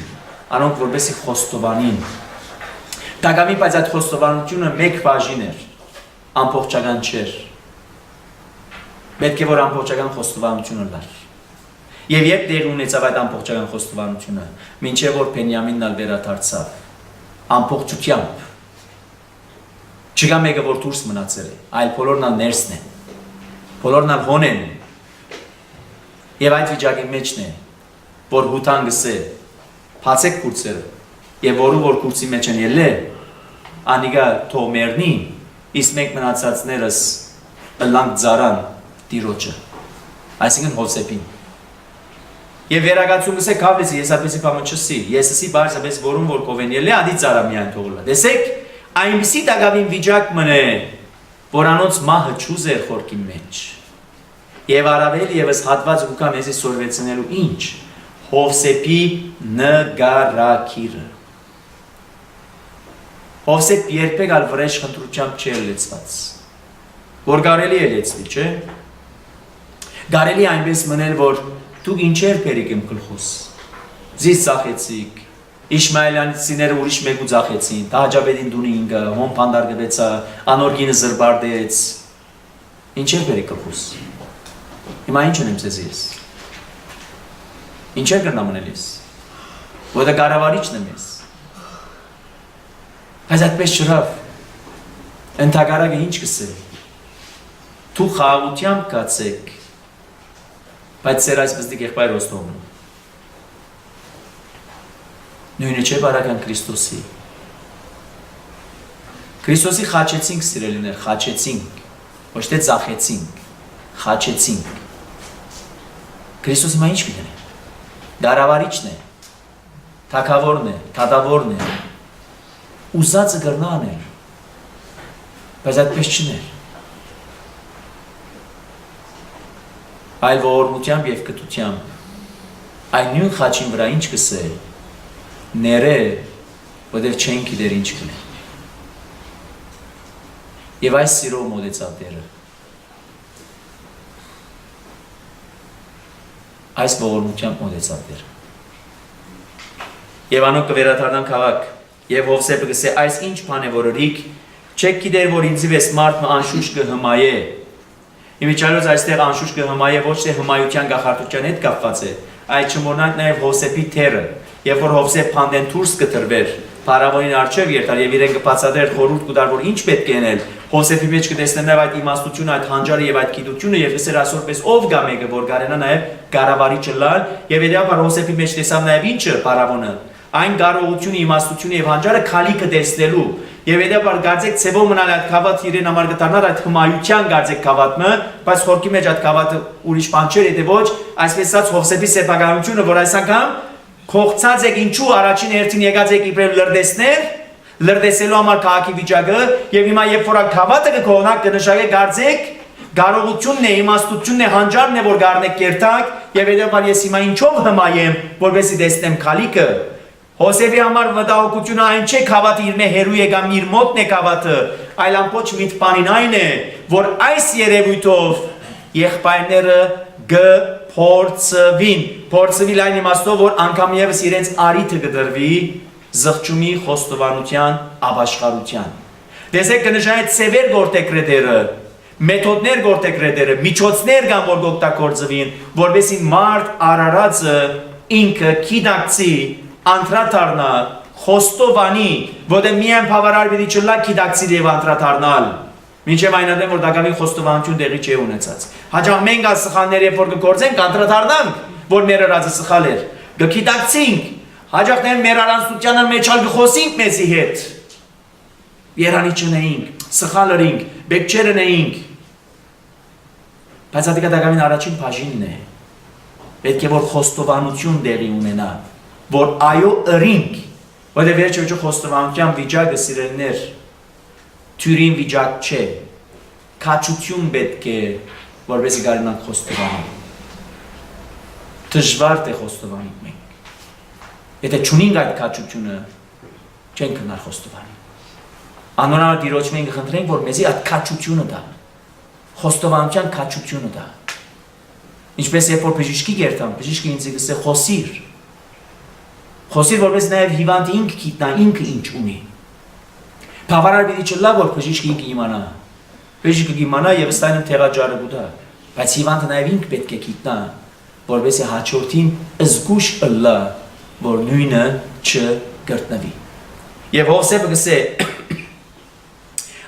անոնք որպեսի խոստովանին։ Դակամի բայց այդ խոստովանությունը մեկ բաժին էր, ամբողջական չէր։ Պետք է որ ամբողջական խոստովանությունը լար։ Եվ երբ դեր ունեցավ այդ ամբողջական խոստովանությունը, մինչև որ Բենյամինն ալ վերադարձավ, ամբողջությամբ։ Չկա մեկը որ դուրս մնացել է, այլ բոլորն ալ ներսն են, բոլորն ալ հոն են։ Եվ այդ վիճակի մեջն է, որ հութան գսե, փացեք կուրծերը, եւ որ կուրծի մեջ են ելե, անիգա թող մեռնի, իսկ մենք մնացածներս ըլանք ծարան տիրոջը, այսինքն Հովսեփին։ Եվ վերագացում գսե քավլիսի, ես այդպեսի բան չսի, եսսի բարձրապես որում որ կովեն ելե, ադի ծարա միայն թողլա։ Տեսեք, այնպիսի դակավին վիճակ մնե, որ անոնց մահը չուզեր խորքի մեջ։ Եվ առավել եւս հատված ուկա մեզի սորվեցնելու ինչ Հովսեփի նգարակիրը։ Հովսեփ երբեք ալ վրեժ խնդրությամբ չէր լեցված, որ կարելի է լեցվի, չէ։ Կարելի այնպես մնել, որ դուք ինչեր բերիք իմ գլխուս, զիս ծախեցիք, Իշմայելյանցիները ուրիշ մեկու ծախեցին, Տահաջաբեդին դունի ինգը, հոն փանդարգվեցա, անորգինը զրբարդեց, ինչեր բերիք գլխուս։ Հիմա ինչ ունեմ ձեզ ես։ Ինչեր կրնա մնել ես, որը կառավարիչն եմ ես։ Բայց այդպես չրավ, ընդհակառակը ինչ կսել, դու խաղաղությամբ կացեք, բայց սեր այս բզդիկ եղբայր ոստողնում։ Նույնը չէ բարական Քրիստոսի։ Քրիստոսի խաչեցինք սիրելիներ, խաչեցինք, ոչ թե ծախեցինք, խաչեցինք։ Քրիստոսը մա ինչ կդնի։ Դարավարիչն է, թագավորն է, թադավորն է, ուզածը կրնա անել, բայց այդպես չներ։ Այլ ողորմությամբ և կտությամբ, այն նույն խաչին վրա ինչ կսե, ները, որտև չեն գիտեր ինչ կնե։ Եվ այս սիրով մոտեցավ Տերը։ Այս ողորմությամբ մոտեցավ Տերը։ Եվ անոնք կվերադառնան քաղաք, եւ Հովսեփը գսե այս ինչ բան է որ ըրիք, չեք գիտեր որ ինձիվ էս մարդը անշուշտ կհմայե։ Իմիջիալոց այստեղ անշուշտ կհմայե ոչ թե հմայության գախարտության հետ կապված է, այլ չմոռանանք նաեւ Հովսեփի թերը, երբ որ Հովսեփ փանդեն դուրս կտրվեր, Փարավոնին արչև երթար եւ իրեն կբացատրեր խորհուրդ կտար որ ինչ պետք է անել։ Հովսեփի մեջ կտեսնեն նաեւ այդ իմաստությունը, այդ հանճարը եւ այդ գիտությունը եւ ասեր այսօրպես ով գա մեկը որ կարենա նաեւ կառավարիչը լալ եւ իրապես Հովսեփի մեջ տեսավ նաեւ ինչը Փարավոնը այն կարողությունը, իմաստությունը եւ հանճարը քալիքը տեսնելու եւ հետեւաբար գարձեք ցեվո մնալ այդ խավաթ իրեն համար կտանար այդ հմայության գարձեք խավաթը, բայց խորքի մեջ այդ խավաթը ուրիշ բան չէր, եթե ոչ այսպես ասած Հովսեփի սեփականությունը, որ այս անգամ Քողցած եք ինչու առաջին հերթին եկած եք իբրև լրտեսներ, լրտեսելու համար քաղաքի վիճակը եւ հիմա երբ որ քաղաքը կողնակ կնշանակե գարձեք կարողությունն է, իմաստությունն է, հանճարն է որ գարնեք կերտակ եւ հետեւաբար ես հիմա ինչով հմայեմ, որովհետեւ տեսնեմ քալիքը Հոսեփի համար մտահոգությունը այն չէ քաղաքը իր մե հերու եկամ իր մոտն է քաղաքը, այլ ամբողջ միտքանին այն է, որ այս երևույթով եղբայրները փորձվին այն իմաստով, որ անգամ եւս իրենց արիթը կդրվի զղջումի խոստովանության ապաշխարության։ Տեսեք կնշանակե ծևեր գործեկրետերը, մեթոդներ գործեկրետերը, միջոցներ կան որ օգտագործվին, որովհետեւ մարդ արարածը ինքը գիտակցի, անդրադառնա, խոստովանի, որտեղ միայն բավարար պիտի չլա գիտակցի եւ անդրադառնալ։ Մինչև այն ադեմ որ դակավին խոստովանություն տեղի չի ունեցած։ Հաջող մենք այս սխալները երբ որ կգործենք, անդրադառնանք, որ մեր արածը սխալ էր։ Գիտակցենք, հաջող մեր առանցությանը մեջ ալ գխոսենք մեզի հետ։ Երանի չնեինք, սխալ ըրինք, բեկչեր ընեինք։ Բայց ադիկա դակավին առաջին բաժինն է։ պետք է որ խոստովանություն դեղի ունենա, որ այո ըրինք, որտեղ վերջը խոստովանության վիճակը սիրելիներ թյուրին վիճակ չէ, քաջություն պետք է որովհետեւ կարողանանք խոստովանել։ Դժվար է խոստովանել մենք։ Եթե չունենք այդ քաջությունը, չենք կարող խոստովանել։ Անոնալ Տիրոջ մենք խնդրենք, որ մեզի այդ քաջությունը տա։ Խոստովանության քաջությունը տա։ Ինչպես երբ որ բժիշկի գերտան, բժիշկը ինձ գսե խոսիր։ Խոսիր, որպես նաև հիվանդը ինքը գիտնա, ինքը ինչ ունի։ Բավարար պիտի չլա, որ բժիշկը ինքը իմանա։ Բժիշկը իմանա եւ ստայնը թեղաջարը գուտա, բայց հիվանդը նաև ինքը պետք է գիտնա, որովհետեւ հաջորդին զգուշ ըլլա, որ նույնը չգրտնվի։ Եվ Հովսեփը գսե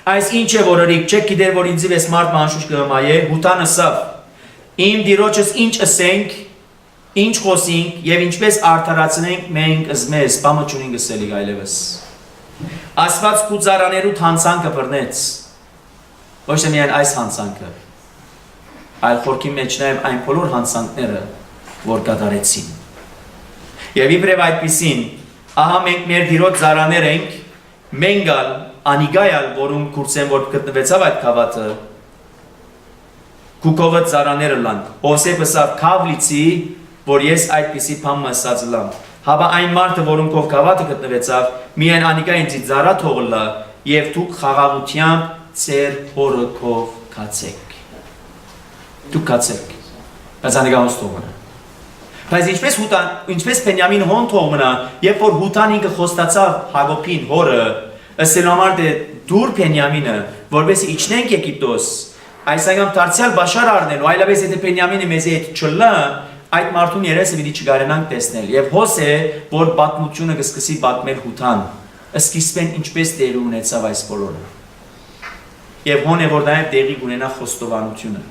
այս ինչ է որ ըրիկ չեք գիտեր որ ինձ վես մարդ մանշուշ կհմայե հութանը սավ իմ դիրոջս ինչ ասենք ինչ խոսենք եւ ինչպես արդարացնենք մենք ըզմես բամը չունին գսելի այլևս Աստված կուծարաներու հանցանքը բռնեց ոչ թե միայն այս հանցանքը այլ խորքի մեջ նաեւ այն բոլոր հանցանքները որ կատարեցին եւ իբրև այդպիսին ահա մենք մեր դիրոջ զարաներ ենք մենգալ Անիգայալ, որում կուրսեն, որ գտնվեցավ այդ կավատը, կուկովը ծարաները լանք, Հովսեփը սավ կավլիցի, որ ես այդպիսի պամը ասած լամ, հաբա այն մարդը, որում կով կավատը գտնվեցավ, միայն Անիգա ինձի ծարա թողլա, և դուք խաղաղությամբ ծեր հորը կով կացեք, դուք կացեք, բայց Անիգա հոնց թողմնա, բայց ինչպես Բենյամին հոն թողմնա, երբ որ հութան ինքը խոստացավ Հակոբին հորը, Ըստ համար դուր Բենյամինը, որպես իջնենք Եգիպտոս, այս անգամ դարձյալ բաշար առնելու, այլապես եթե Բենյամինը մեզի հետ չլա, այդ մարդուն երեսը պիտի չկարենանք տեսնել։ Եվ Հոսե, որ պատմությունը կսկսի պատմել հութան, սկիզբեն ինչպես տեղի ունեցավ այս բոլորը։ Եվ հոն է, որ նաև տեղի ունենա խոստովանությունը։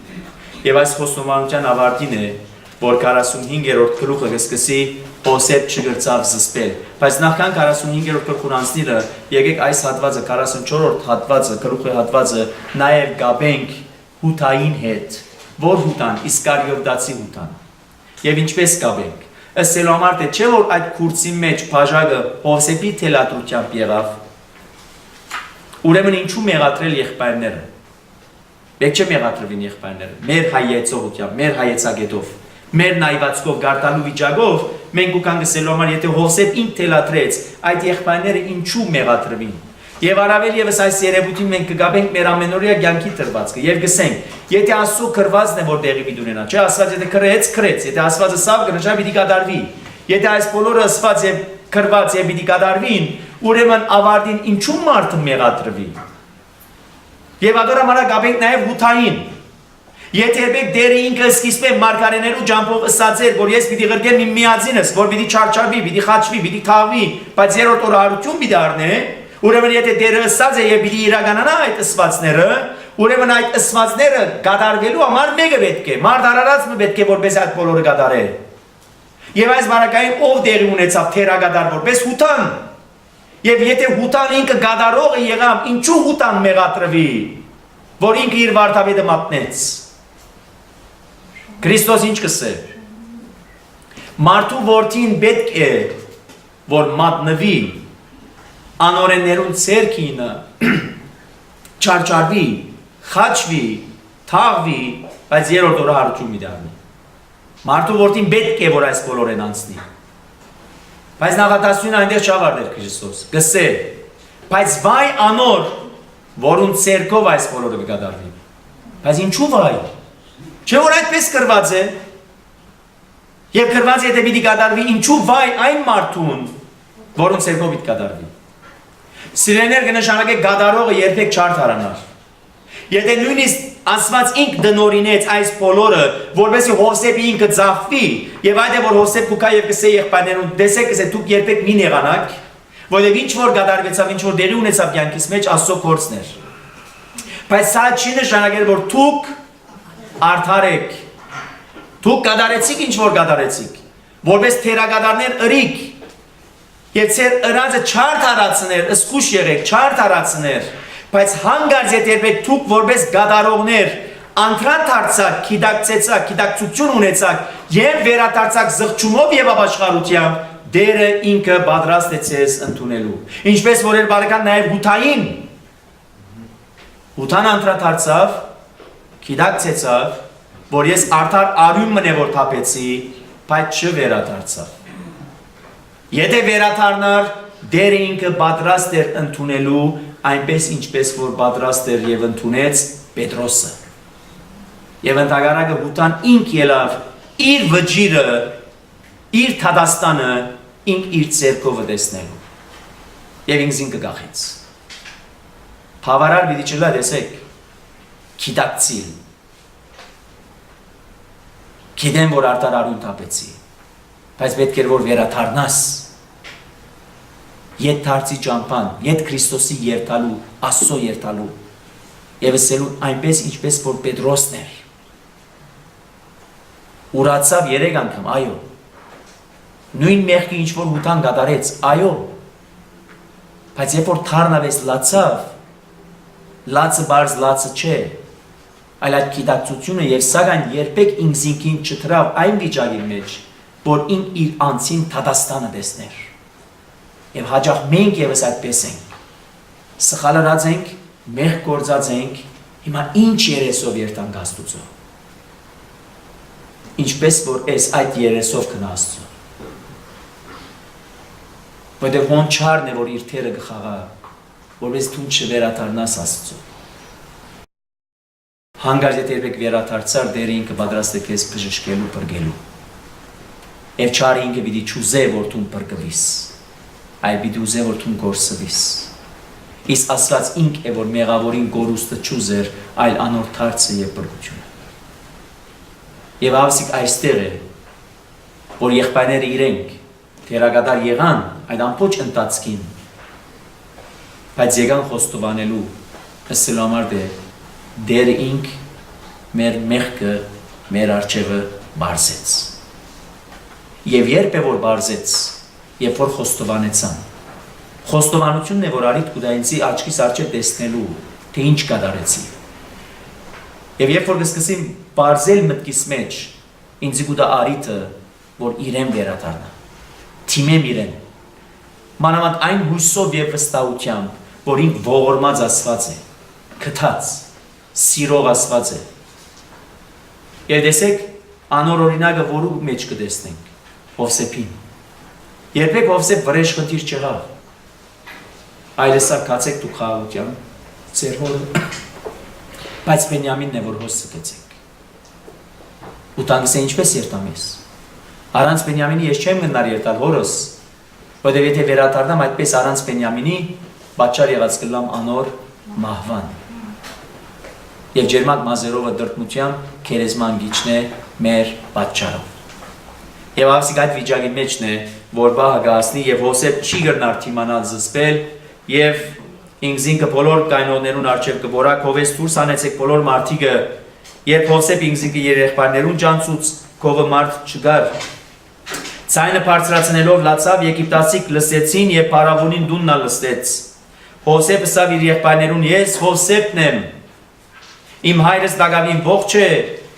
Եվ այս խոստովանության ավարտին է, որ 45-րդ գլուխը կսկսի Հոսեփ չգրծավ զսպել, բայց նախքան 45-րդ գլուխն անցնելը, եկեք այս հատվածը 44-րդ հատվածը, գլուխի հատվածը նաև գաբենք հութային հետ, որ հութան, Իսկարիովտացի հութան։ Եվ ինչպես գաբենք։ Ըստ համար թե չէ որ այդ քուրսի մեջ բաժակը Հովսեփի թելադրությամբ եղավ։ Ուրեմն ինչու մեղադրել եղբայրները։ Պետք չէ մեղադրվին եղբայրները։ Մեր հայեցողությամբ, մեր հայեցագետով մեր նայվածքով գարտալու վիճակով մենք ուքան գսելու համար եթե Հովսեփ ինք թելադրեց այդ եղբայրները ինչու մեղադրվին եւ առավել եւս այս երևույթին մենք կգաբենք մեր ամենօրյա կյանքի դրվածքը եւ գսենք եթե Աստծո քրվածն է որ դեղի պիտի ունենա չէ Աստված եթե քրեց եթե Աստվածը սավ կնշա պիտի կդարվի եթե այս բոլորը Աստված եւ քրված եւ պիտի կդարվին ուրեմն ավարտին ինչու մարդը մեղադրվի եւ ադորա գաբենք նաեւ հութային Եթե երբեք դերը ինքը սկիզբեն մարգարեներու ջամփով ըսած էր, որ ես պիտի ղրկեմ իմ միածինս, որ պիտի չարչարվի, պիտի խաչվի, պիտի թաղվի, բայց երրորդ օրը հարություն պիտի առնե, ուրեմն եթե դերը ըսած է եւ պիտի իրականանա այդ ըսվածները, ուրեմն այդ ըսվածները կատարվելու համար մեկը պետք է, մարդ արարածը պետք է որպես այդ բոլորը կատարե։ Եվ այս բարակային ով դերի ունեցավ թերագադար որպես հութան։ Եվ եթե հութան ինքը գադարողը եղավ, ինչու հութան մեղադրվի, որ ինքը իր վարդապետը մատնեց։ Քրիստոս ինչ կսե։ Մարդու որդին պետք է, որ մատնվի, անօրեններուն ցերքինը, չարչարվի, խաչվի, թաղվի, բայց երրորդ օրը հարություն մի դառնի։ Մարդու որդին պետք է, որ այս բոլորեն անցնի։ Բայց նախատասությունը այնտեղ չավարտեր Քրիստոս։ Գսե, բայց վայ անոր, որուն ցերքով այս բոլորը կկատարվի։ Բայց ինչու վայ։ Չէ որ այդպես կրված է եւ կրված եթե պիտի կատարվի ինչու վայ այն մարդուն որոնց ցերկով պիտի կատարվի Սիրեներ կնշանակե գադարողը երբեք չարթարանար եթե նույնիսկ Աստված ինք դնորինեց այս բոլորը որովհետեւ Հովսեփի ինքը ծախվի եւ այդ է որ Հովսեփ կուկա եւ կսե եղբայրներուն տեսեք կսե դուք երբեք մի նեղանաք որովհետեւ ինչ որ գադարվեցավ ինչ որ դերի ունեցավ կյանքից մեջ Աստծո գործն էր բայց սա չի նշանակել որ դուք Արդարեք, դուք կատարեցիք ինչ որ կատարեցիք, որպես թերագադարներ ըրիկ, եւ ծեր ըրածը չարթարացներ, ըսկուշ եղեք, չարթարացներ, բայց հանգարց եթե երբեք դուք որպես գադարողներ անդրան դարձակ, գիտակցեցակ, գիտակցություն ունեցակ եւ վերադարձակ զղջումով եւ ապաշխարությամբ Դերը ինքը պատրաստ է ցես ընդունելու։ Ինչպես որ էր բարեկամ նաեւ Հութան անդրադարձավ, գիտակցեցավ, որ ես արդար արյուն մնե որ թափեցի, բայց չվերադարձավ։ Եթե վերադառնար, Դերը ինքը պատրաստ էր ընդունելու, այնպես ինչպես որ պատրաստ էր եւ ընդունեց Պետրոսը։ Եվ ընդհանրակը Հութան ինք ելավ իր վճիրը, իր թադաստանը ինք իր ցերկովը տեսնելու։ Եվ ինքզին կգախեց։ Բավարար պիտի չլա տեսեք, գիտակցիլ։ Գիտեմ, որ արդար արյուն թափեցի, բայց պետք էր որ վերադառնաս։ Ետ դարձի ճամփան, ետ Քրիստոսի երթալու, Աստծո երթալու։ Եվ ասելու այնպես ինչպես որ Պետրոսն էր։ Ուրացավ 3 անգամ, այո։ Նույն մեղքի ինչ որ Հութան կատարեց, այո։ Բայց երբ որ թարնավես լացավ, լացը բարձ լացը չէ, այլ այդ գիտակցությունը եւ սակայն երբեք ինքզինքին չտրավ այն վիճակի մեջ, որ ինք իր անձին թադաստանը տեսներ։ Եվ հաջող մենք եւս այդպես ենք։ Սխալարած ենք, մեղք գործած ենք, հիմա ինչ երեսով երթանք Աստծո։ Ինչպես որ այս այդ երեսով կնա Աստծո։ Որտեղ ոնչարն է որ իր թերը կխաղա, որպես դու չվերադառնաս Աստծո։ Հանգարց եթե երբեք վերադարձար, Դերը ինքը պատրաստ է քեզ բժշկելու, բրգելու։ Եվ չարը ինքը պիտի չուզե որ դու բրգվիս, այլ պիտի ուզե որ դու գործվիս։ Իսկ Աստված ինք է որ մեղավորին գորուստը չուզեր, այլ անոր թարցը եւ բրգությունը։ Եվ ավսիկ այստեղ է, որ եղբայրները իրենք թերագադար եղան այդ ամբողջ ընթացքին, բայց եկան խոստովանելու, ասելու համար Դերը ինք մեր մեղքը մեր արջևը բարձեց։ Եվ երբ է որ բարձեց, երբ որ խոստովանեցան, խոստովանությունն է որ արիդ կուդայինցի աչքիս արջև տեսնելու, թե ինչ կատարեցի։ Եվ երբ որ կսկսեմ բարձել մտքիս մեջ, ինձ կուտա արիթը, որ իրեն վերադառնա, թիմեմ իրեն, մանավանդ այն հույսով եւ վստահությամբ, որ ինք ողորմած Աստված է, քթած, սիրող Աստված է։ Եվ տեսեք, անոր օրինակը որու մեջ կտեսնենք, Հովսեփին։ Երբեք Հովսեփ վրեժ խնդիր չեղավ, այլ սա կացեք դու խաղաղության, ձեր հորը, բայց Բենյամինն է որ հոսը գեցեք։ Ու տանգս է ինչպես երտամ ես։ Առանց Բենյամինի ես չեմ գնար երտալ հորս, որտեղ եթե վերադառնամ այդպես առանց Բենյամինի, պատճառ եղած կլամ անոր մահվան։ Եվ ջերմակ մազերովը դրդմությամբ քերեզման գիչն է մեր պատճառով։ Եվ ավսիկ այդ վիճակի մեջն է, որ բահը գասնի եւ Հոսեփ չի գրնար թիմանալ զսպել եւ ինքզինքը բոլոր կայնոներուն արջև կբորակ հովես դուրս անեցեք բոլոր մարդիկը, երբ Հոսեփ ինքզինքը երեխբարներուն ջանցուց կողը մարդ չգար։ Ցայնը բարձրացնելով լացավ Եգիպտացիք լսեցին եւ Փարավոնին դուննա լսեց։ Հոսեփը սավ իր եղբայրներուն ես Հոսեփն եմ։ Իմ հայրս Դագավին ողջ է,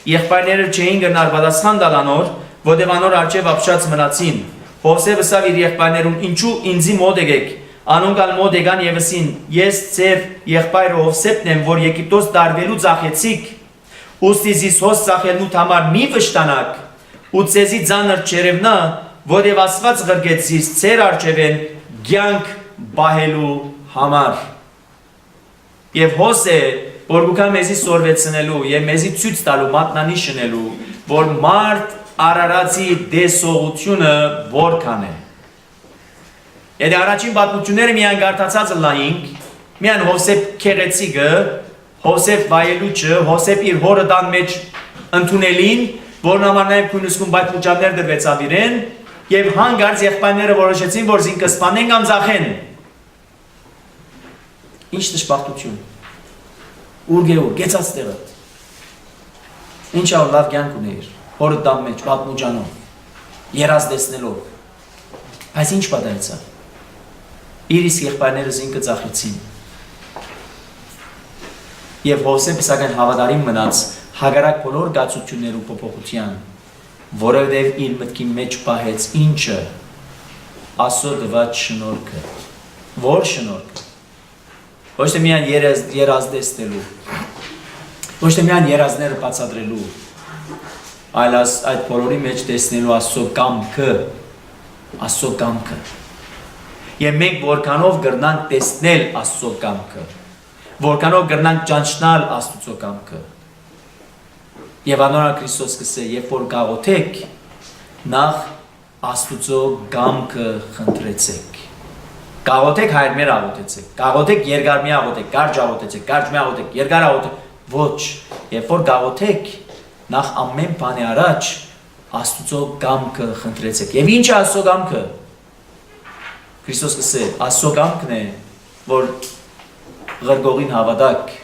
եղբայրները չէին գնար պատասխան տալ անոր, որտեղ անոր արջև ապշած մնացին։ Հովսեփը սավ իր եղբայրներուն ինչու ինձի մոտ եկեք, անոնքալ մոտ եկան եւսին, ես ձեր եղբայրը Հովսեփն եմ, որ Եգիպտոս դարվելու ծախեցիք, ուստի զիս հոս ծախելնուտ համար մի վշտանաք, ու ձեզի ձանր չերևնա, որև Աստված ղրգեց զիս ձեր արջև են կյանք բահելու համար։ Եվ Հոսե որ գուքա մեզի սորվեցնելու եւ մեզի ցույց տալու մատնանիշ շնելու, որ մարդ Արարածի դեսողությունը որքան է։ Եթե առաջին պատմությունները միայն գարտացած լայինք, միայն Հոսեփ քեղեցիկը, Հոսեփ վայելուչը, Հոսեփ իր հորը տան մեջ ընդունելին, որն համար նաև քույնուսկուն պատմուճաններ դրվեցավ իրեն, եւ հանգարց եղբայրները որոշեցին, որ զին կսպանեն կամ ծախեն։ Ինչ դժբախտություն։ Ուր գեցած տեղը։ Ինչ ալ լավ կյանք ուներ, հորը տան մեջ, պատմուճանով, երազ տեսնելով, բայց ինչ պատահեցավ։ Իր իսկ եղբայրները զինքը ծախեցին։ Եվ Հովսեփը սակայն հավատարիմ մնաց հագարակ բոլոր գացություններ ու փոփոխության, որովհետև իր մտքի մեջ պահեց ինչը Աստծո տված շնորհքը, որ շնորհքը, ոչ թե միայն երազդեստելու, ոչ թե միայն երազները բացատրելու, այլ այդ բոլորի մեջ տեսնելու Աստծո կամքը, Աստծո կամքը։ Եվ մենք որքանով գրնանք տեսնել Աստծո կամքը, որքանով գրնանք ճանչնալ Աստծո կամքը։ Եվ անորալ Քրիստոս կսե, երբ որ գաղութեք, նախ Աստծո կամքը խնդրեցեք։ Գաղութեք հայր մեր աղոթեցեք, գաղութեք երկար մի աղոթեք, կարճ աղոթեցեք, կարճ մի աղոթեք, երկար աղոթեք, ոչ, երբ որ գաղութեք, նախ ամեն բանի առաջ Աստծո կամքը խնդրեցեք։ Եվ ինչ է Աստծո կամքը։ Քրիստոս կսե, Աստծո կամքն է, որ ղրգողին հավատակ,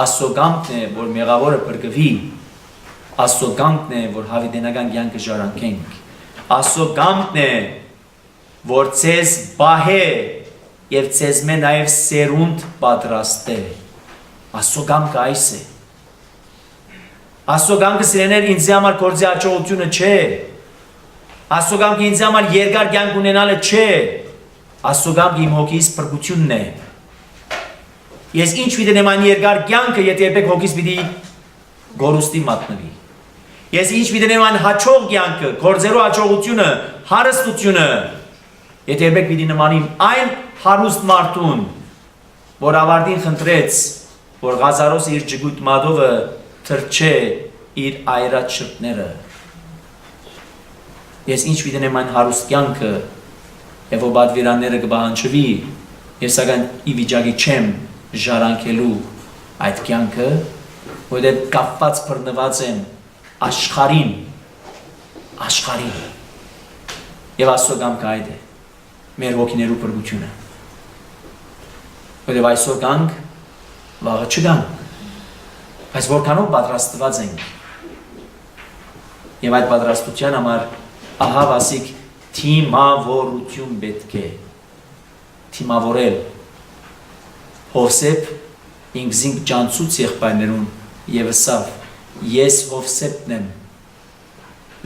Աստծո կամքն է, որ մեղավորը փրկվի, Աստծո կամքն է, որ հավիտենական կյանքը ժառանգենք, Աստծո կամքն է, որ ցեզ բահե եւ ցեզ մե նաեւ սերունդ պատրաստե։ Աստծո կամքը այս է։ Աստծո կամքը սիրեներ ինձ համար գործի հաջողությունը չէ։ Աստծո կամքը ինձ համար երկար կյանք ունենալը չէ։ Աստծո կամքը իմ հոգիս փրկությունն է։ Ես ինչ պիտի նեմ այն երկար կյանքը, եթե երբեք հոգիս պիտի գորուստի մատնվի։ Ես ինչ պիտի նեմ այն հաջող կյանքը, գործերու հաջողությունը, հարստությունը, եթե երբեք պիտի նմանիմ այն հարուստ մարդուն, որ ավարտին խնդրեց, որ Ղազարոս իր ջգուտ մադովը թրջե իր այրած շրտները։ Ես ինչ պիտի նեմ այն հարուստ կյանքը, եւ որ բադվիրանները կբահանջվի, ես սակայն ի վիճակի չեմ ժառանգելու այդ կյանքը, որովհետև կապված բռնված եմ աշխարհին, եւ Աստծո կամքը այդ է, մեր հոգիներու փրկությունը։ Որովհետև այսօր կանք, վաղը չգանք, բայց որքանով պատրաստված ենք, եւ այդ պատրաստության համար ահա ասիկ թիմավորություն պետք է, թիմավորել, Հովսեփ ինքզինք ճանցուց եղբայրներուն եւ ասավ, ես Հովսեփն եմ,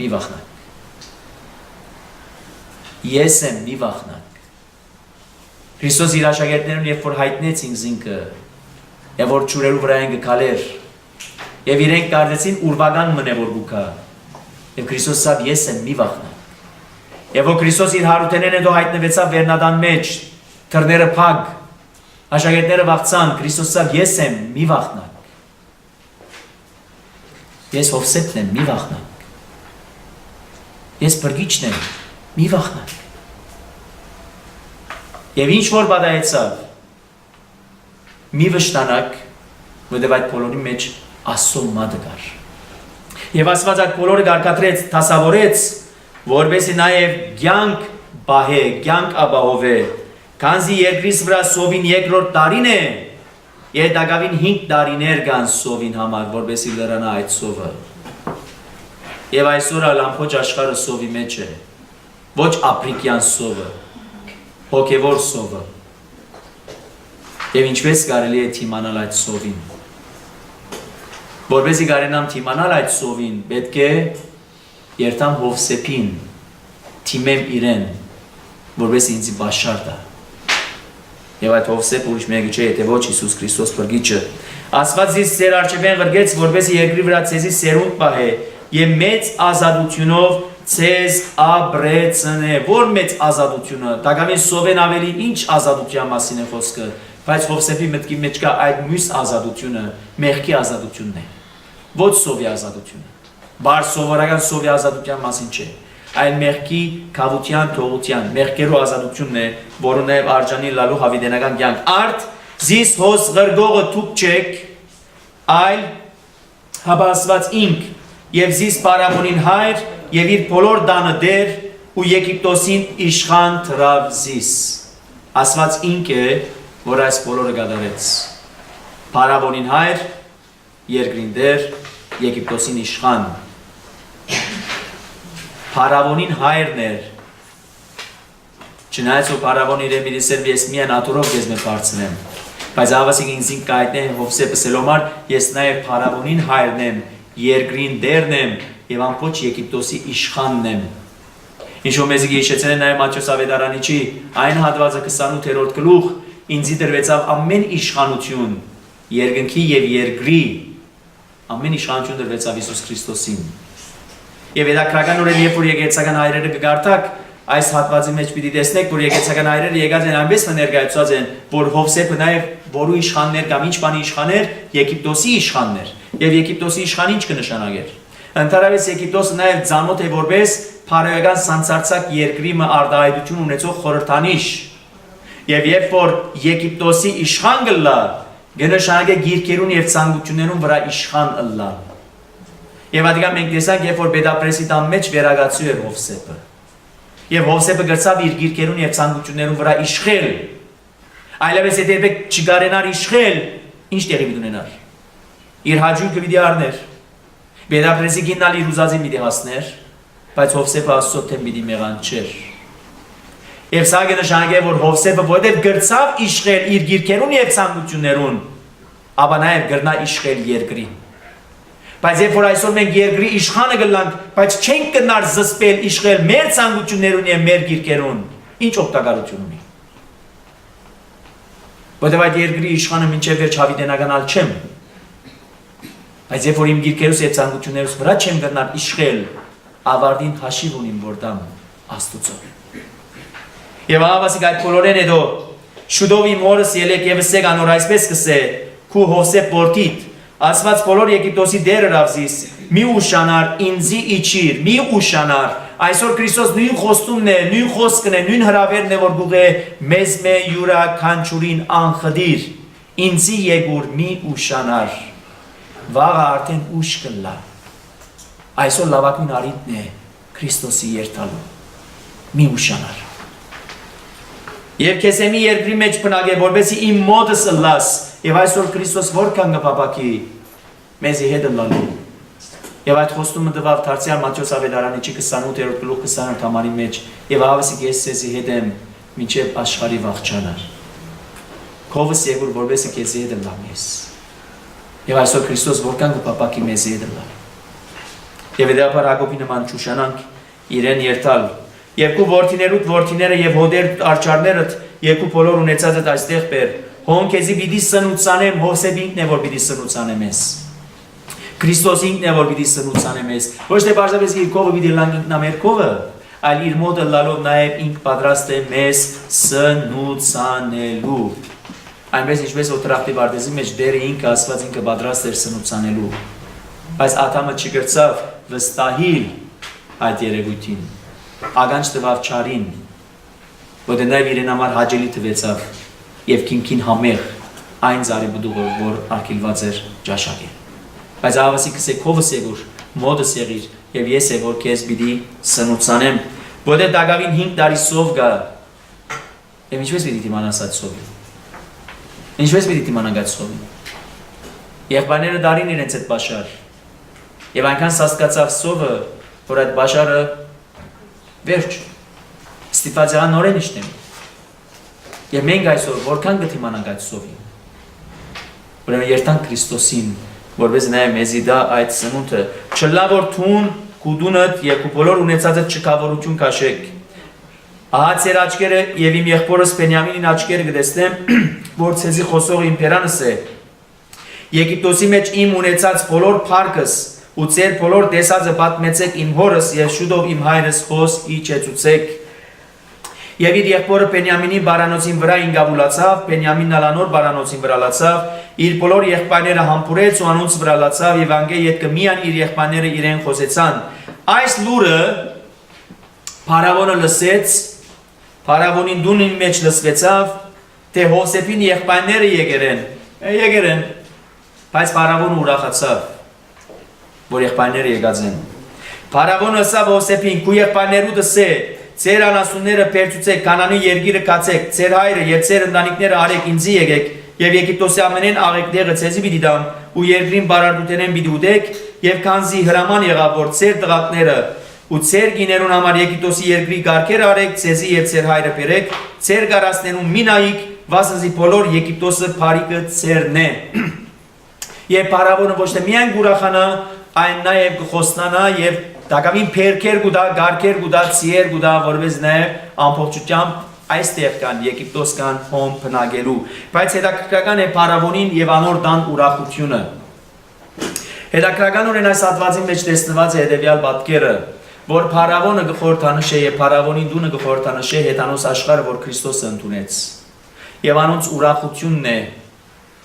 մի վախնակ, ես եմ, մի վախնակ։ Քրիստոս իր աշակերտներուն երբ որ հայտնեց ինքզինքը, եւ որ ճուրերու վրա են գկալեր, եւ իրենք կարծեցին ուրվական մնե որ գուկա, եւ Քրիստոս ասավ, ես եմ, մի վախնակ։ Եվ որ Քրիստոս իր հարութենեն հետո հայտնվեցավ վերնադան մեջ, թռները փակ, աշակերտները վախցան, Քրիստոս ասավ, ես եմ, մի վախնակ։ Ես Հովսեփն եմ, մի վախնակ։ Ես փրկիչն եմ, մի վախնակ։ Եվ ինչ որ պատահեցավ, մի վշտանակ, որտեղ այդ բոլորի մեջ Աստծո մատը կար։ Եվ Աստված այդ բոլորը կարգադրեց, դասավորեց, որպեսզի նաև կյանք բահե, կյանք ապահովե, քանզի երկրիս վրա սովին երկրորդ տարին է, Եդագավին 5 տարիներ կան սովին համար, որպեսզի լրանա այդ սովը։ Եվ այսօր ամբողջ աշխարհը սովի մեջ է, ոչ ապրիկյան սովը, հոգևոր սովը։ Եվ ինչպես կարելի է թիմանալ այդ սովին։ Որպեսզի կարենամ թիմանալ այդ սովին, պետք է երթամ Հովսեփին, թիմեմ իրեն, որպեսզի ինձ բաշար տա։ Եվ այդ Հովսեփ ուրիշ մեկը չէ, եթե ոչ Հիսուս Քրիստոս փրկիչը։ Աստված ձեզ ծեր արջևեն ղրգեց, որպեսզի երկրի վրա ցեզի սերունդ պահե եւ մեծ ազատությունով ցեզ ապրեցնե։ Որ մեծ ազատությունը, դակամին սովեն ավելի ինչ ազատության մասին է խոսքը, բայց Հովսեփի մտքի մեջ կա այդ մյուս ազատությունը, մեղքի ազատությունն է։ Ոչ սովի ազատությունը։ Բար սովորական սովի ազատության մասին չէ, այլ մեղքի կավության, թողության, մեղքերու ազատությունն է, որը նաև արժանի լալու հավիտենական կյանք։ Արդ զիս հոս ղրգողը թուք չեք, այլ հաբասված ինք եւ զիս պարավոնին հայր եւ իր բոլոր դանը դեր ու Եգիպտոսին իշխան թրավ զիս։ Ասված ինք է, որ այս բոլորը գադարեց։ Պարավոնին հայր, երկրին դեր, Եգիպտոսին իշխան։ Պարավոնին հայրն էր, չնայած ու պարավոն իրեմ իրիսեր ես միան ատուրով կեզ մե պարցնեմ, Բայց ավասիկ ինձին կայտնեն Հովսեփը Սելոմար, ես նաև Փարավոնին հայրն եմ, երկրին դերն եմ եւ ամբողջ Եգիպտոսի իշխանն եմ։ Ինչու մեզ գիշեցել է նաև Մատթեոս Ավետարանիչի այն հատվածը 28-րդ գլուխ, ինձի դրվեցավ ամեն իշխանություն, երկնքի եւ երկրի, ամեն իշխանություն դրվեցավ Հիսուս Քրիստոսին։ Եվ հետաքրքրականորեն երբ որ եկեղեցական հայրերը կգարտակ, այս հատվածի մեջ պիտի տեսնեք, որ եկեղեցական հայրերը եկած են այնպես ներկայացված են, որ Հովսեփը նաև որու իշխաններ կամ ինչ բանի իշխաներ, Եգիպտոսի իշխաններ, եւ Եգիպտոսի իշխան ինչ կնշանակեր։ Ընդհանրապես Եգիպտոսը նաև ծանոթ է որպես փարավական սանցարցակ երկրի արտահայտություն ունեցող խորհրդանիշ։ Եվ երբ որ Եգիպտոսի իշխան գլա, կնշանակե գիրքերուն եւ ցանկություններուն վրա իշխան ըլլա։ Եվ adică մենք տեսանք, երբ որ Պետապրեսի տան մեջ վերագացու էր Հովսեփը։ Եվ Հովսեփը գծավ իր գիրքերուն եւ ցանկություններուն վրա իշխել։ Այլևս եթե երբեք չգարենար իշխել, ինչ տեղի ունենար։ Իր հաջողքը պիտի առներ։ Պետապրեսի գինալ իր ուզածին պիտի հասներ, բայց Հովսեփը Աստծո թեմ պիտի մեղանչեր։ Եվ սա կնշանակե, որ Հովսեփը որտեղ գծավ իշխել իր գիրքերուն եւ ցանկություններուն, ապա նաեւ գրնա իշխել երկրին։ Բայց երբ որ այսօր մենք երկրի իշխանը գլանք, բայց չենք կնար զսպել իշխել մեր ցանկություններուն եւ մեր գիրքերուն, ինչ օգտակարություն ունի։ Որտեղ այդ երկրի իշխանը մինչև վերջ հավիտենականալ չեմ։ Բայց երբ որ իմ գիրքերուս եւ ցանկություններուս վրա չեմ կնար իշխել, ավարտին հաշիվ ունիմ որ դամ Աստուծո։ Եվ ավասիկ այդ բոլորեն հետո շուտով իմ օրս ելեք եւ սեկ անոր այսպես կսե, քու Հովսեփ որդիդ Ասված բոլոր Եգիպտոսի դերը ռավզիս, մի ուշանար, ինձի իջիր, մի ուշանար, այսօր Քրիստոս նույն խոստումն է, նույն խոսքն է, նույն հրավերն է, որ գուղ է մեզ մե յուրա քանչուրին անխդիր, ինձի եկուր մի ուշանար, վաղը արդեն ուշ կլա, այսօր լավակույն արիտն է Քրիստոսի երթալու, մի ուշանար։ Եվ քեզ եմի երկրի մեջ բնագե, որբեսի իմ մոտս ըլլաս, եւ այսօր Քրիստոս որքան կփապակի մեզի հետ ըլլալու։ Եվ այդ խոստումը տվավ Դարձյալ Մատթեոս Ավետարանիչի 28-րդ գլուխ 20-րդ համարի մեջ, եւ ավասիկ ես սեզի հետ եմ մինչեւ աշխարհի վաղճանար։ Քովս եկուր որբեսի քեզի հետ ըլլամ ես։ Եվ այսօր Քրիստոս որքան կփապակի մեզի հետ ըլլալ։ Եվ դեպար Հակոբի նման ճուշանանք իրեն երթալ։ Երկու որդիներուդ որդիները եւ հոդեր արչարներդ երկու բոլոր ունեցածդ այստեղ բեր հոն քեզի պիտի սնուցանեմ Հովսեփ ինքն է որ պիտի սնուցանեմ ես Քրիստոս ինքն է որ պիտի սնուցանեմ ես ոչ թե բարձրապես իր կողը պիտի լանք ինքնամեր կողը այլ իր մոդը լալով նաեւ ինք պատրաստ է մեզ սնուցանելու այնպես ինչպես օտրախտի բարձի մեջ դերը ինքը ասված ինքը պատրաստ էր սնուցանելու բայց Ադամը չգրծավ վստահիլ այդ երևույթին Ագանջ տվավ չարին, որտեղ նաև իրեն համար հաճելի թվեցավ եւ քինքին համեղ այն զարի բդուղը, որ արկելված էր ճաշակի։ Բայց ավասի կսե քովս եղուր, մոդս եղիր եւ ես է որ քեզ պիտի սնուցանեմ, որտեղ Դագավին 5 տարի սով գա։ Եվ ինչպես պիտի դիմանաս այդ սովին։ Ինչպես պիտի դիմանանք այդ սովին։ Եղբայրները դարին իրենց այդ բաշար։ Եվ այնքան սաստկացավ սովը, որ այդ բաշարը Վերջ, ստիպված եղան նորեն իշտեմ։ Եվ մենք այսօր որքան գտիմանանք այդ սովին։ Ուրեմն երթանք Քրիստոսին, որպես նաև մեզի դա այդ սնունդը, չլա որ թուն, կուդունդ եւ բոլոր ունեցածը չկավորություն քաշեք։ Ահա ծեր աչքերը եւ իմ եղբորս Բենյամինին աչքերը կտեսնեմ, որ ցեզի խոսող իմ Փերանս է։ Եգիպտոսի մեջ իմ ունեցած բոլոր փառքս ու ծեր բոլոր տեսածը պատմեցեք իմ հորս եւ շուտով իմ հայրս խոս իջեցուցեք եւ իր եղբորը Բենյամինի բարանոցին վրա ինգավուլացավ Բենյամինն ալանոր բարանոցին վրա լացավ իր բոլոր եղբայրները համբուրեց ու անոնց վրա լացավ եւ անգե յետքը միան իր եղբայրները իրեն խոսեցան այս լուրը Փարավոնը լսեց Փարավոնին դունին մեջ լսվեցավ թե Հովսեփին եղբայրները եկերեն բայց Փարավոնը ուրախացավ որ եղբայրները եկած են։ Փարավոնը ասավ Հովսեփին, քու եղբայրներուդս է, ծեր անասունները պերծուցեք, Կանանի երկիրը կացեք, ծեր հայրը եւ ծեր ընտանիքները արեք ինձի եկեք, եւ Եգիպտոսի ամենեն աղեկտեղը ցեզի պիտի դամ, ու երկրին բարարդութենեն պիտի ուտեք, եւ քանզի հրաման եղավ որ ծեր տղակները ու ծեր գիներուն համար Եգիպտոսի երկրի գարկեր արեք, ցեզի եւ ծեր հայրը բերեք, ծեր գարասներուն մի նայիկ վասնզի բոլոր Եգիպտոսը բարիկը ծերն է։ Եվ փարավոնը ոչ թե միայն գուրախանա, այն նաև գխոսնանա եւ դակամին փերքեր գուտա, գարքեր գուտա, ցիեր գուտա, որպես նաև ամբողջությամբ այստեղ կան Եգիպտոս կան հոմ բնագելու։ Բայց հետաքրքրական է փարավոնին եւ անոր տան ուրախությունը։ Հետաքրքրականորեն այս հատվածի մեջ տեսնված է հետեւյալ պատկերը, որ փարավոնը գխորհրդանշե եւ փարավոնին դունը գխորհրդանշե հետանոց աշխարհը, որ Քրիստոսը ընդունեց։ Եվ անոնց ուրախությունն է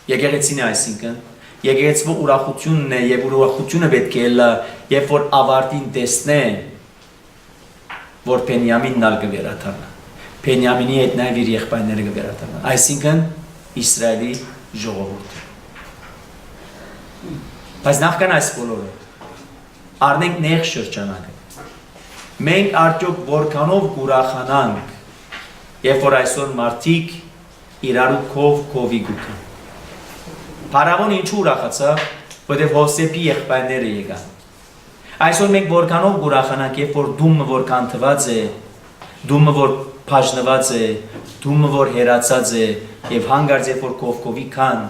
եկեղեցին է, այսինքն եկեղեցու ուրախությունն է եւ ուրախությունը պետք է լա, երբ որ ավարտին տեսնե, որ Բենյամինն ալ կվերաթարնա։ Բենյամինի հետ նաև իր եղբայրները կվերաթարնա, այսինքն Իսրայելի ժողովուրդը։ Բայց նախքան այս բոլորը առնենք նեղ շրջանակը։ Մենք արդյոք որքանով կուրախանանք, երբ որ այսօր մարդիկ իրարու քովի գուտը։ Փարավոնը ինչու ուրախացավ, որտեղ Հովսեփի եղբայրները եկան։ Այսօր մենք որքանով կուրախանանք, երբ որ դումը որքան թված է, դումը որ բաժնված է, դումը որ հերացած է, եւ հանգարց երբ որ քովի կան,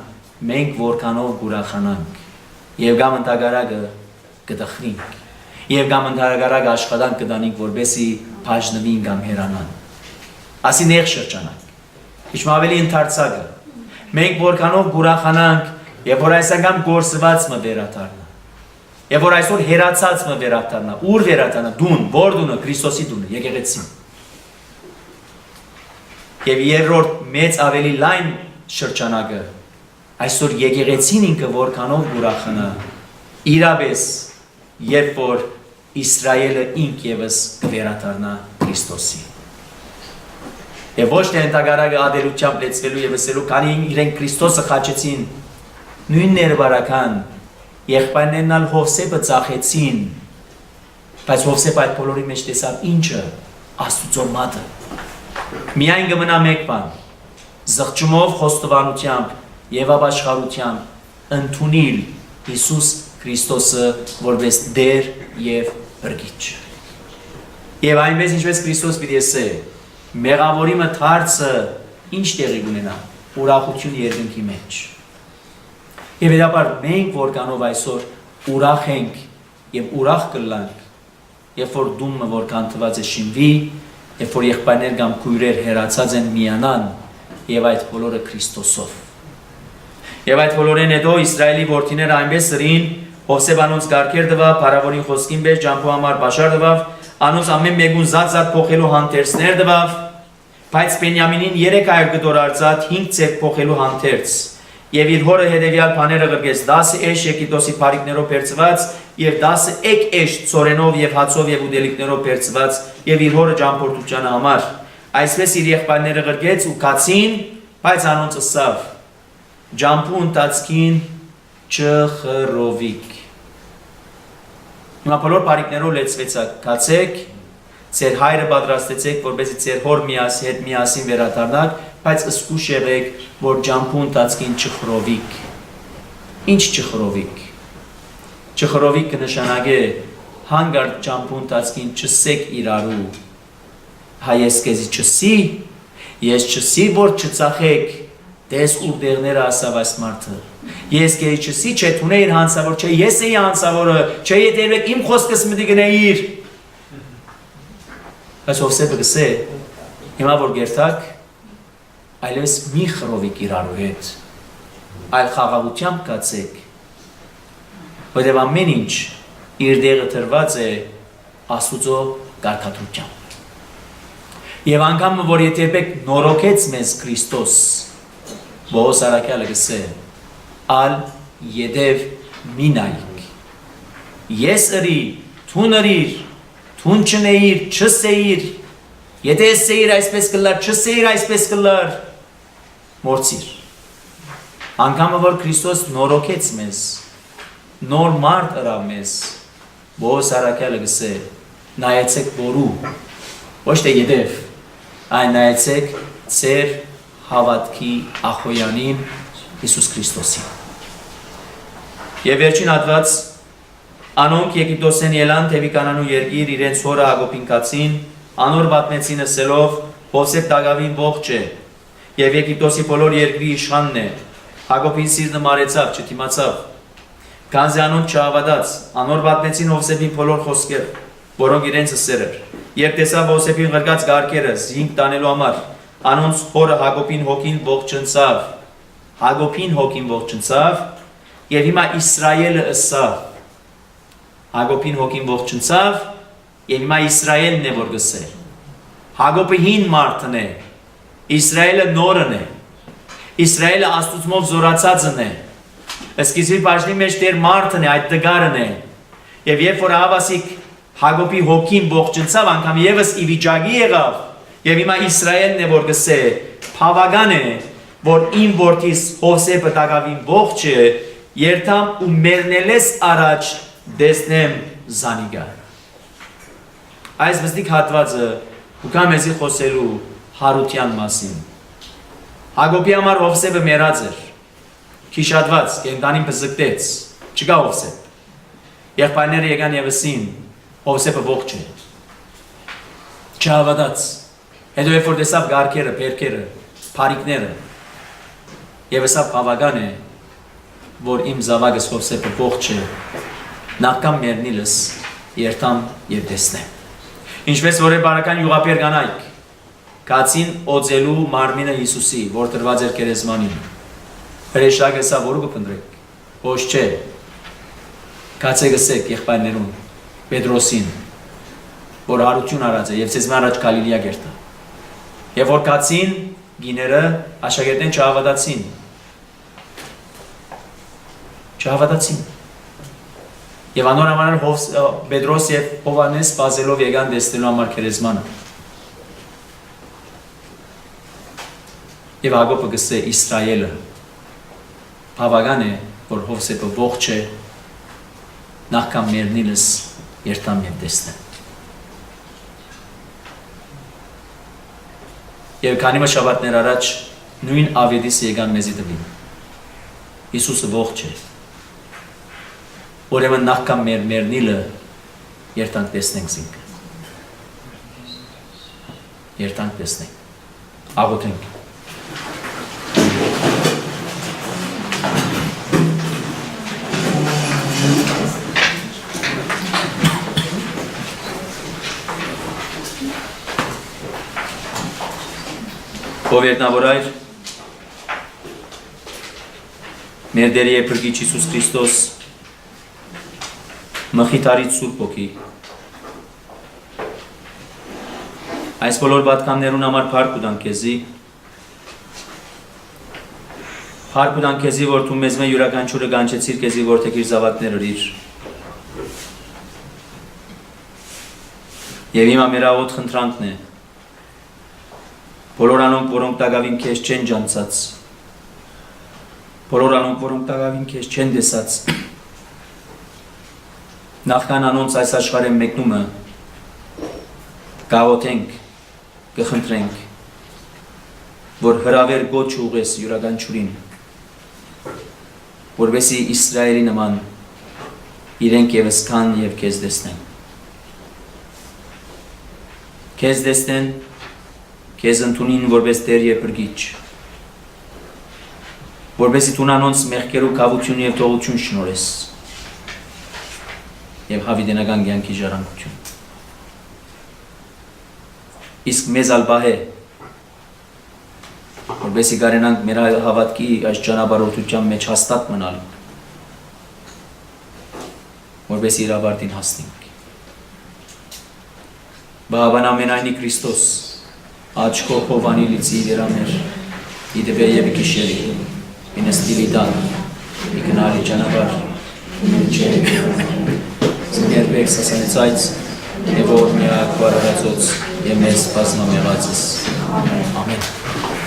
մենք որքանով կուրախանանք։ Եվ գամ ընդհանրակը կդխրինք։ Եվ գամ ընդհանրակը աշխատանք կդանենք, որբեսի բաժնվին կամ հերանան։ Ասի նեղ շրջանակ։ Իշխ ավելի ընդարձակը։ Մենք որքանով կուրախանանք, երբ որ այս անգամ գործված մը վերաթարնա։ Եվ որ այսօր հերացած մը վերաթարնա, ուր վերաթարնա, դուն, որ դունը, Քրիստոսի դունը, եկեղեցին։ Եվ երրորդ մեծ ավելի լայն շրջանակը, այսօր եկեղեցին ինքը որքանով կուրախանա, իրապես, երբ որ Իսրայելը ինք եւս կվերաթարնա Քրիստոսի։ Եվ ոչ թե ընդհանրակը ադելությամբ լեցվելու եւ ասելու, քանի իրենք Քրիստոսը խաչեցին, նույն ներբարական եղբայրներն ալ Հովսեփը ծախեցին, բայց Հովսեփը այդ բոլորի մեջ տեսավ ինչը Աստուծո մատը։ Միայն կմնա մեկ բան, զղջումով, խոստովանությամբ եւ ապաշխարությամբ ընդունել Հիսուս Քրիստոսը որպես Տեր եւ Բրգիչ։ Եվ այնպես ինչպես Քրիստոս պիտի ասե, մեղավորի մթարցը ինչ տեղի կունենա, ուրախություն երկնքի մեջ։ Եվ հետապար մենք որքանով այսօր ուրախ ենք եւ ուրախ կլանք, երբ որ դումը որքան թված է շինվի, երբ որ եղբայրներ կամ քույրեր հերացած են միանան եւ այդ բոլորը Քրիստոսով։ Եվ այդ բոլորեն հետո Իսրայելի որդիները այնպես սրին, Հովսեփ անոնց գարքեր տվավ, փարավոնի խոսքին պես ջամփու համար բաշար տվավ, անոնց ամեն մեկուն զատ փոխելու հանդերձներ տվավ, բայց Բենյամինին 300 գդոր արծաթ 5 ցեք փոխելու հանդերձ, եւ իր հորը հետեւյալ բաները գրկեց 10 էշ Եգիպտոսի բարիկներով բերծված եւ 10 էկ էշ ծորենով եւ հացով եւ ուդելիքներով բերծված եւ իր հորը ջամփորդությանը համար։ Այսպես իր եղբայրները գրկեց ու կացին, բայց անոնց ասավ. ջամփու ընթացքին չխռովիկ։ Հիմա բոլոր բարիկներով լեցվեցաք, կացեք, ձեր հայրը պատրաստեցեք, որպեսզի ձեր հոր հետ միասին վերադառնաք, բայց զգուշ եղեք, որ ջամփու ընթացքին չխռովիկ։ Ինչ չխռովիկ։ Չխռովիկ կնշանակե հանգարտ ջամփու ընթացքին չսեք իրարու։ Հայես քեզի չսի, ես չսի, որ չծախեք, դες ուր դերները ասավ այս մարդը։ Ես քեզի չսի, չէ թունե իր հանցավոր, չէ ես էի հանցավորը, չէ եթե իմ խոսքս մտի գնեիր։ Բայց Հովսեփը գսե, հիմա որ գերտակ, այլևս մի խռովիկ իրարու հետ, այլ խաղաղությամբ կացեք, որտեղ ամեն ինչ իր դեղը տրված է Աստուծո կարգադրությամբ։ Եվ անգամ որ եթե եք նորոգեց մեզ Քրիստոս, Բողոս Արաքյալը գսե, ալ յետև մի նայք։ Ես ըրի, թուն ըրիր, թուն չնեիր, չսեիր, եթե սեիր այսպես կլար, չսեիր այսպես կլար, մորցիր։ Անգամ որ Քրիստոս նորոգեց մեզ, նոր մարդ ըրավ մեզ, Բողոս Արաքյալը գսե, նայեցեք որու, ոչ թե յետև, այն նայեցեք ձեր հավատքի ախոյանին Հիսուս Քրիստոսին։ Եվ վերջին հատված, անոնք Եգիպտոսեն ելան թևի կանանու երկիր իրենց հորը Հակոբին կացին, անոր պատմեցին ասելով, Հովսեփ Դագավին ողջ է, Եվ Եգիպտոսի բոլոր երկրի իշխանն է։ Հակոբին սիրտը մարեցավ, չդիմացավ։ Քանզի անոնց չհավատաց, անոր պատմեցին Հովսեփին բոլոր խոսքերը, որոնք իրենց սեր էր։ Երբ տեսավ Հովսեփին ղրկած գարկերը զինք տանելու համար, անոնց հորը Հակոբին հոգին ողջնցավ։ Հակոբին հոգին ողջնցավ, եւ հիմա Իսրայելը ըսավ։ Հակոբին հոգին ողջնցավ, եւ հիմա Իսրայելն է որ գսե։ Հակոբը հին մարդն է, Իսրայելը նորն է։ Իսրայելը Աստծուով զորացածն է։ Սկիզբի բաժնի մեջ դեր մարդն է, այդ դգարն է։ Եվ երբ որ Ահավասիկ Հակոբի հոգին ողջնցավ, անգամ եւս ի վիճակի եղավ, եւ հիմա Իսրայելն է որ գսե, բավական է, որ իմ որդիս Հովսեփը տակավին ողջ է, երթամ ու մեռնելես առաջ դեսնեմ զանիգա։ Այս բստիկ հատվածը ուկա մեզի խոսելու հարության մասին։ Հակոբի համար Հովսեփը մեռած էր, քիշատված, կենդանին բզկտեց, չկա Հովսեփ։ Եղբայրները եկան եւ ասին, Հովսեփը ողջ է։ Չհավատաց։ Հետո երբ որ տեսավ գարկերը, բերքերը, փարիկները, եւ ասավ բավական է, որ իմ զավակս Հովսեփը ողջ է, նախքան մեռնիլս երթամ եւ տեսնեմ։ Ինչպես որ է բարական յուղապեր կանայք, կացին օծելու մարմինը Հիսուսի, որ տրված էր գերեզմանին։ Հրեշտակը սա որը կփնտրեք, ոչ չէ։ Կացե գսեք եղբայրներուն, Պետրոսին, որ հարություն արած է եւ ցեզ առաջ Գալիլեա գերտա։ Եվ որ կացին գիները աշակերտեն չհավատացին։ Չհավատացին։ Եվ անոր համար Պետրոս եւ Հովանես բազելով եկան տեսնելու համար գերեզմանը։ Եվ Հակոբը գսե Իսրայելը բավական է, որ Հովսեփը ողջ է, նախքան մեռնիլս երթամ եւ տեսնեմ։ Եվ քանի շաբաթներ առաջ նույն ավետիս եկան մեզի տվին։ Հիսուսը ողջ է։ Ուրեմն նախքան մեռնիլը երթանք տեսնենք զինք։ Երթանք տեսնենք։ Աղոթենք։ Ով երտնավորայր, մեր Տեր եւ Փրկիչ Հիսուս Քրիստոս, մխիթարից Սուրբ Հոգի, այս բոլոր պատկաններուն համար փառք ուտանք քեզի, փառք ուտանք քեզի, որ դու մեզ մե յուրաքանչյուրը կանչեցիր քեզի, որ թեկիր զավակներ ըրիր։ Եվ հիմա մեր աղոտ խնդրանքն է, բոլոր անոնք, որոնք տակավին քեզ չեն ջանցած, բոլոր անոնք, որոնք տակավին քեզ չեն տեսած, նախքան անոնց այս աշխարհի մեկնումը կաղոթենք, կխնդրենք, որ հրավեր գոչ ուղես յուրաքանչյուրին, որովհետեւ Իսրայելի նման իրենք եւս կան եւ քեզ տեսնեն։ Քեզ տեսնեն, քեզ ընդունին որպես Տեր եւ Փրկիչ, որպեսզի դու անոնց մեղքերու կավություն եւ թողություն շնորհես եւ հավիտենական կյանքի ժառանգություն։ Իսկ մեզ ալբահե, որպեսզի կարենանք մեր հավատքի այս ճանապարհորդության մեջ հաստատ մնալ, որպեսզի իր ավարտին հասնենք։ Բավական ամենայնի Քրիստոս Աչքո Հովանի լիցի դերաներ, իդեպե եւ քիշերի, ինստիլի դան, իգնալի ճանապարհ, չէ։ Զգերբեք սասանեցայց, եւ որ միակ բարարացոց եւ մեզ բազմամեղածս։ Ամեն։